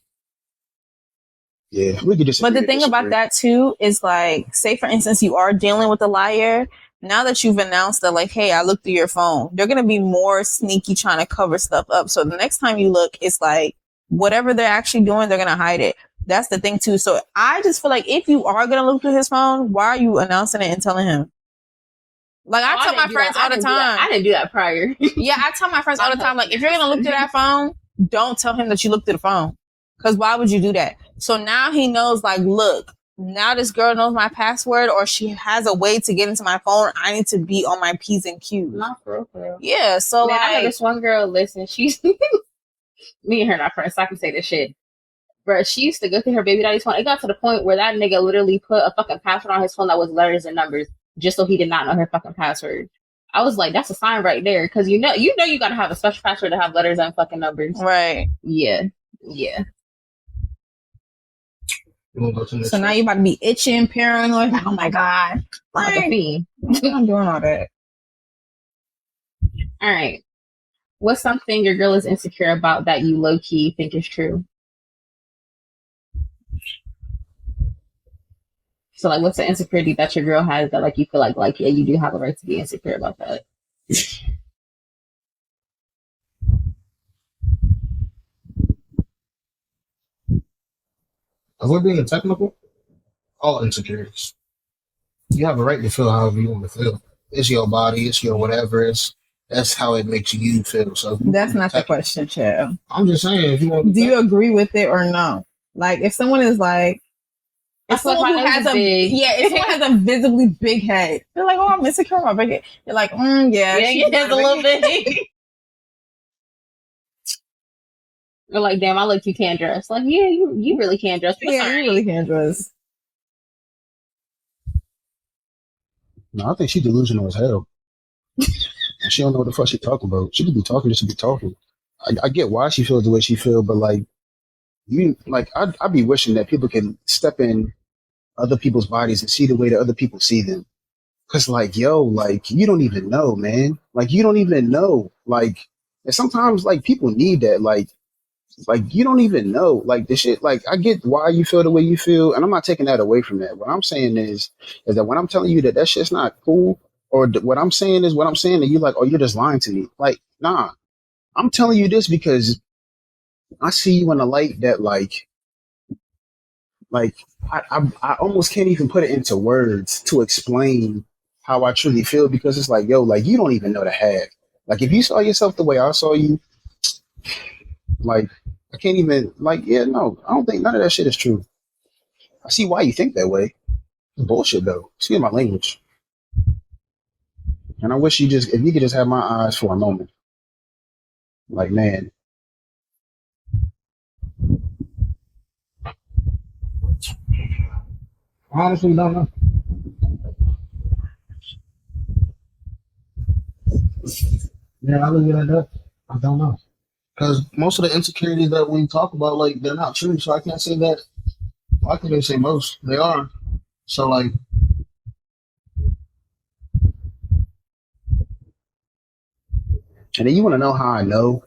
Yeah, we could just. But the thing about that too is like, say for instance, you are dealing with a liar. Now that you've announced that, like, hey, I looked through your phone, they're going to be more sneaky trying to cover stuff up. So the next time you look, it's like whatever they're actually doing, they're going to hide it. That's the thing too. So I just feel like if you are going to look through his phone, why are you announcing it and telling him? Like I tell my friends all the time. I didn't do that prior. Yeah, I tell my friends all the time, like, if you're going to look through that phone, don't tell him that you looked through the phone. Because why would you do that? So now he knows, like, look, now this girl knows my password, or she has a way to get into my phone. I need to be on my P's and Q's. Not for real. Yeah, so man, like, I know this one girl, listen, she's me and her not friends, so I can say this shit. But she used to go through her baby daddy's phone. It got to the point where that nigga literally put a fucking password on his phone that was letters and numbers just so he did not know her fucking password. I was like, that's a sign right there. Because you know you got to have a special password to have letters and fucking numbers. Right. Yeah. So now you about to be itching, paranoid. Oh my God. Like a fiend. I'm doing all that. All right. What's something your girl is insecure about that you low-key think is true? So, like, what's the insecurity that your girl has that, like, you feel like, yeah, you do have a right to be insecure about that? If we're being technical, all insecurities. You have a right to feel however you want to feel. It's your body, it's your whatever. That's how it makes you feel. So that's not the question, chill. I'm just saying, if you want, do you agree with it or no? Like, if someone is like, if someone who has if someone has a visibly big head, they're like, oh, I'm insecure about my big head. You're like, yeah, she has a little bit. Or like, damn, I look, you can't dress. Like, yeah, you really can't dress. Yeah, you really can't dress. No, I think she's delusional as hell. And she don't know what the fuck she talking about. She could be talking just to be talking. I get why she feels the way she feels, but like, I'd be wishing that people can step in other people's bodies and see the way that other people see them. Cause like, yo, like, you don't even know, man. Like, you don't even know. Like, and sometimes like people need that. Like you don't even know. Like the shit, like I get why you feel the way you feel, and I'm not taking that away from that. What I'm saying is that when I'm telling you that shit's not cool, or what I'm saying is what I'm saying, and you're like, oh, you're just lying to me. Like, nah. I'm telling you this because I see you in a light that like I almost can't even put it into words to explain how I truly feel, because it's like, yo, like you don't even know the half. Like if you saw yourself the way I saw you, like I can't even like, yeah, no, I don't think none of that shit is true. I see why you think that way. It's bullshit though. Excuse my language. And I wish if you could just have my eyes for a moment. Like, man. I honestly don't know. Yeah, I look at that. I don't know. Because most of the insecurities that we talk about, like, they're not true. So I can't say that. Well, I can even say most. They are. So, like, and then you want to know how I know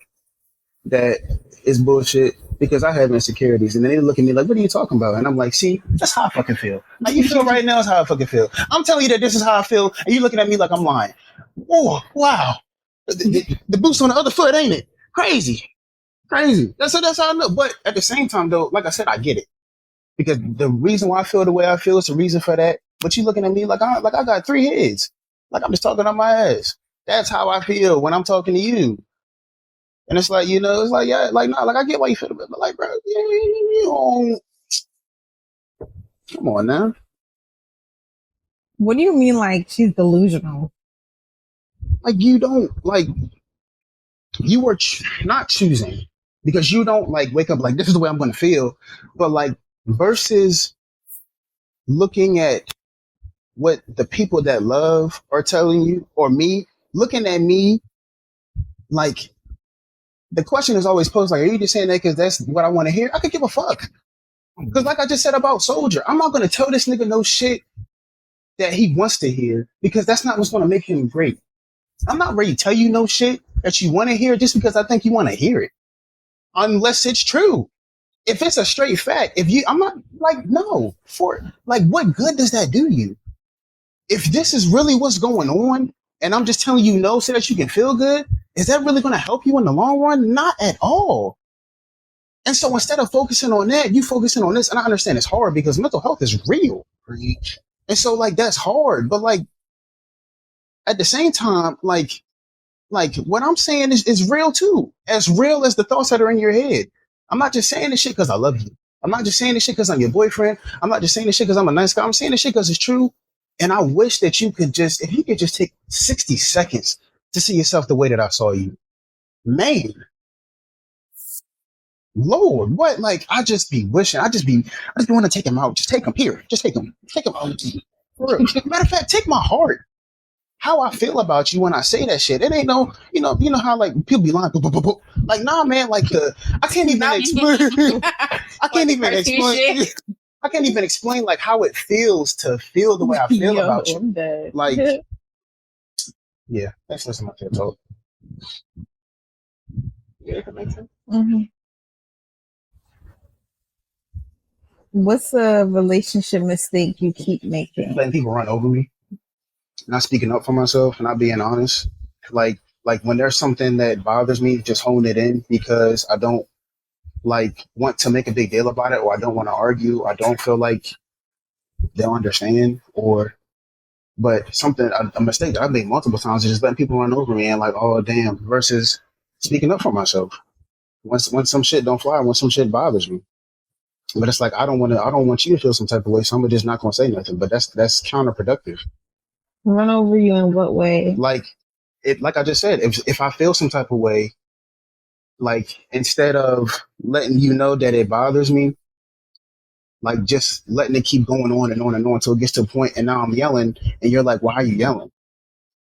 that it's bullshit? Because I have insecurities, and then they look at me like, what are you talking about? And I'm like, see, that's how I fucking feel. How you feel right now is how I fucking feel. I'm telling you that this is how I feel, and you looking at me like I'm lying. Oh, wow. The boot's on the other foot, ain't it? Crazy. That's how I know. But at the same time, though, like I said, I get it. Because the reason why I feel the way I feel is the reason for that. But you looking at me like I got 3 heads. Like I'm just talking on my ass. That's how I feel when I'm talking to you. And it's like, it's like, yeah, like, nah, like I get why you feel it, but like, bro, come on now. What do you mean, like, she's delusional? Like, you don't, like, you are not choosing, because you don't, like, wake up like, this is the way I'm going to feel, but, like, versus looking at what the people that love are telling you, or me, looking at me, like, the question is always posed, like, are you just saying that because that's what I want to hear? I could give a fuck. Because like I just said about Soldier, I'm not going to tell this nigga no shit that he wants to hear, because that's not what's going to make him great. I'm not ready to tell you no shit that you want to hear just because I think you want to hear it. Unless it's true. If it's a straight fact, I'm not like, no. Like, what good does that do you? If this is really what's going on, and I'm just telling you no so that you can feel good, is that really going to help you in the long run? Not at all. And so instead of focusing on that, you focusing on this. And I understand it's hard because mental health is real. And so like, that's hard. But like, at the same time, like what I'm saying is real too. As real as the thoughts that are in your head. I'm not just saying this shit because I love you. I'm not just saying this shit because I'm your boyfriend. I'm not just saying this shit because I'm a nice guy. I'm saying this shit because it's true. And I wish that if you could just take 60 seconds to see yourself the way that I saw you. Man. Lord, what? Like, I just be wishing. I just want to take him out. Just take him here. Just take him out. For real. Matter of fact, take my heart. How I feel about you when I say that shit. It ain't no, you know how like people be lying. Like, nah, man, like I can't even explain. I can't even explain. I can't even explain like how it feels to feel the way I feel about you. Like, yeah, let's listen to my TED talk. Yeah, that makes sense. Mm-hmm. What's a relationship mistake you keep making? Letting people run over me, not speaking up for myself, not being honest. Like when there's something that bothers me, just holding it in because I don't like want to make a big deal about it, or I don't want to argue. I don't feel like they'll understand, or but something a mistake that I've made multiple times is just letting people run over me and like, oh damn, versus speaking up for myself. When some shit don't fly, when some shit bothers me. But it's like I don't want you to feel some type of way, so I'm just not gonna say nothing. But that's counterproductive. Run over you in what way? Like like I just said, if I feel some type of way, like instead of letting you know that it bothers me, like just letting it keep going on and on and on until it gets to a point and now I'm yelling and you're like, why are you yelling?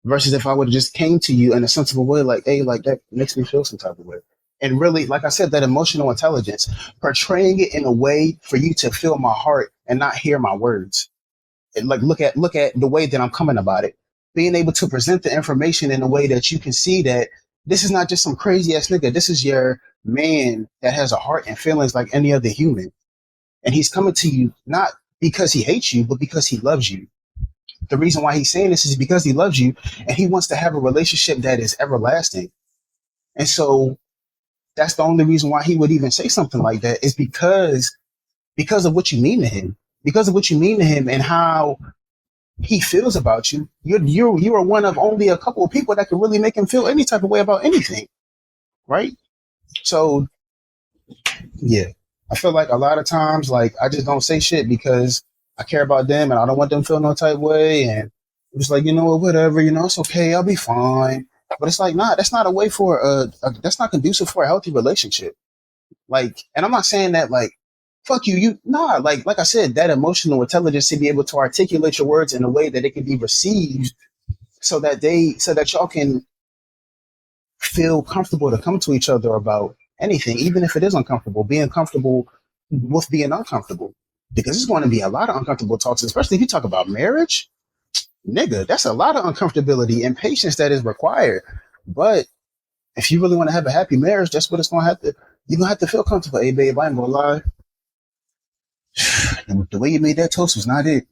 Versus if I would have just came to you in a sensible way, like, hey, like that makes me feel some type of way. And really, like I said, that emotional intelligence, portraying it in a way for you to feel my heart and not hear my words. And like look at the way that I'm coming about it. Being able to present the information in a way that you can see that this is not just some crazy ass nigga. This is your man that has a heart and feelings like any other human. And he's coming to you not because he hates you, but because he loves you. The reason why he's saying this is because he loves you and he wants to have a relationship that is everlasting. And so that's the only reason why he would even say something like that is because of what you mean to him. Because of what you mean to him and how he feels about you. You are one of only a couple of people that can really make him feel any type of way about anything. Right? So yeah. I feel like a lot of times, like, I just don't say shit because I care about them and I don't want them to feel no type way. And it's like, you know what, whatever, you know, it's okay. I'll be fine. But it's like, nah, that's not a way for that's not conducive for a healthy relationship. Like, and I'm not saying that like, fuck you, nah, like I said, that emotional intelligence to be able to articulate your words in a way that it can be received so that y'all can feel comfortable to come to each other about anything, even if it is uncomfortable, being comfortable with being uncomfortable. Because it's going to be a lot of uncomfortable talks, especially if you talk about marriage. Nigga, that's a lot of uncomfortability and patience that is required. But if you really want to have a happy marriage, that's what it's going to have to, you're going to have to feel comfortable. Hey, babe, I ain't going to lie. The way you made that toast was not it.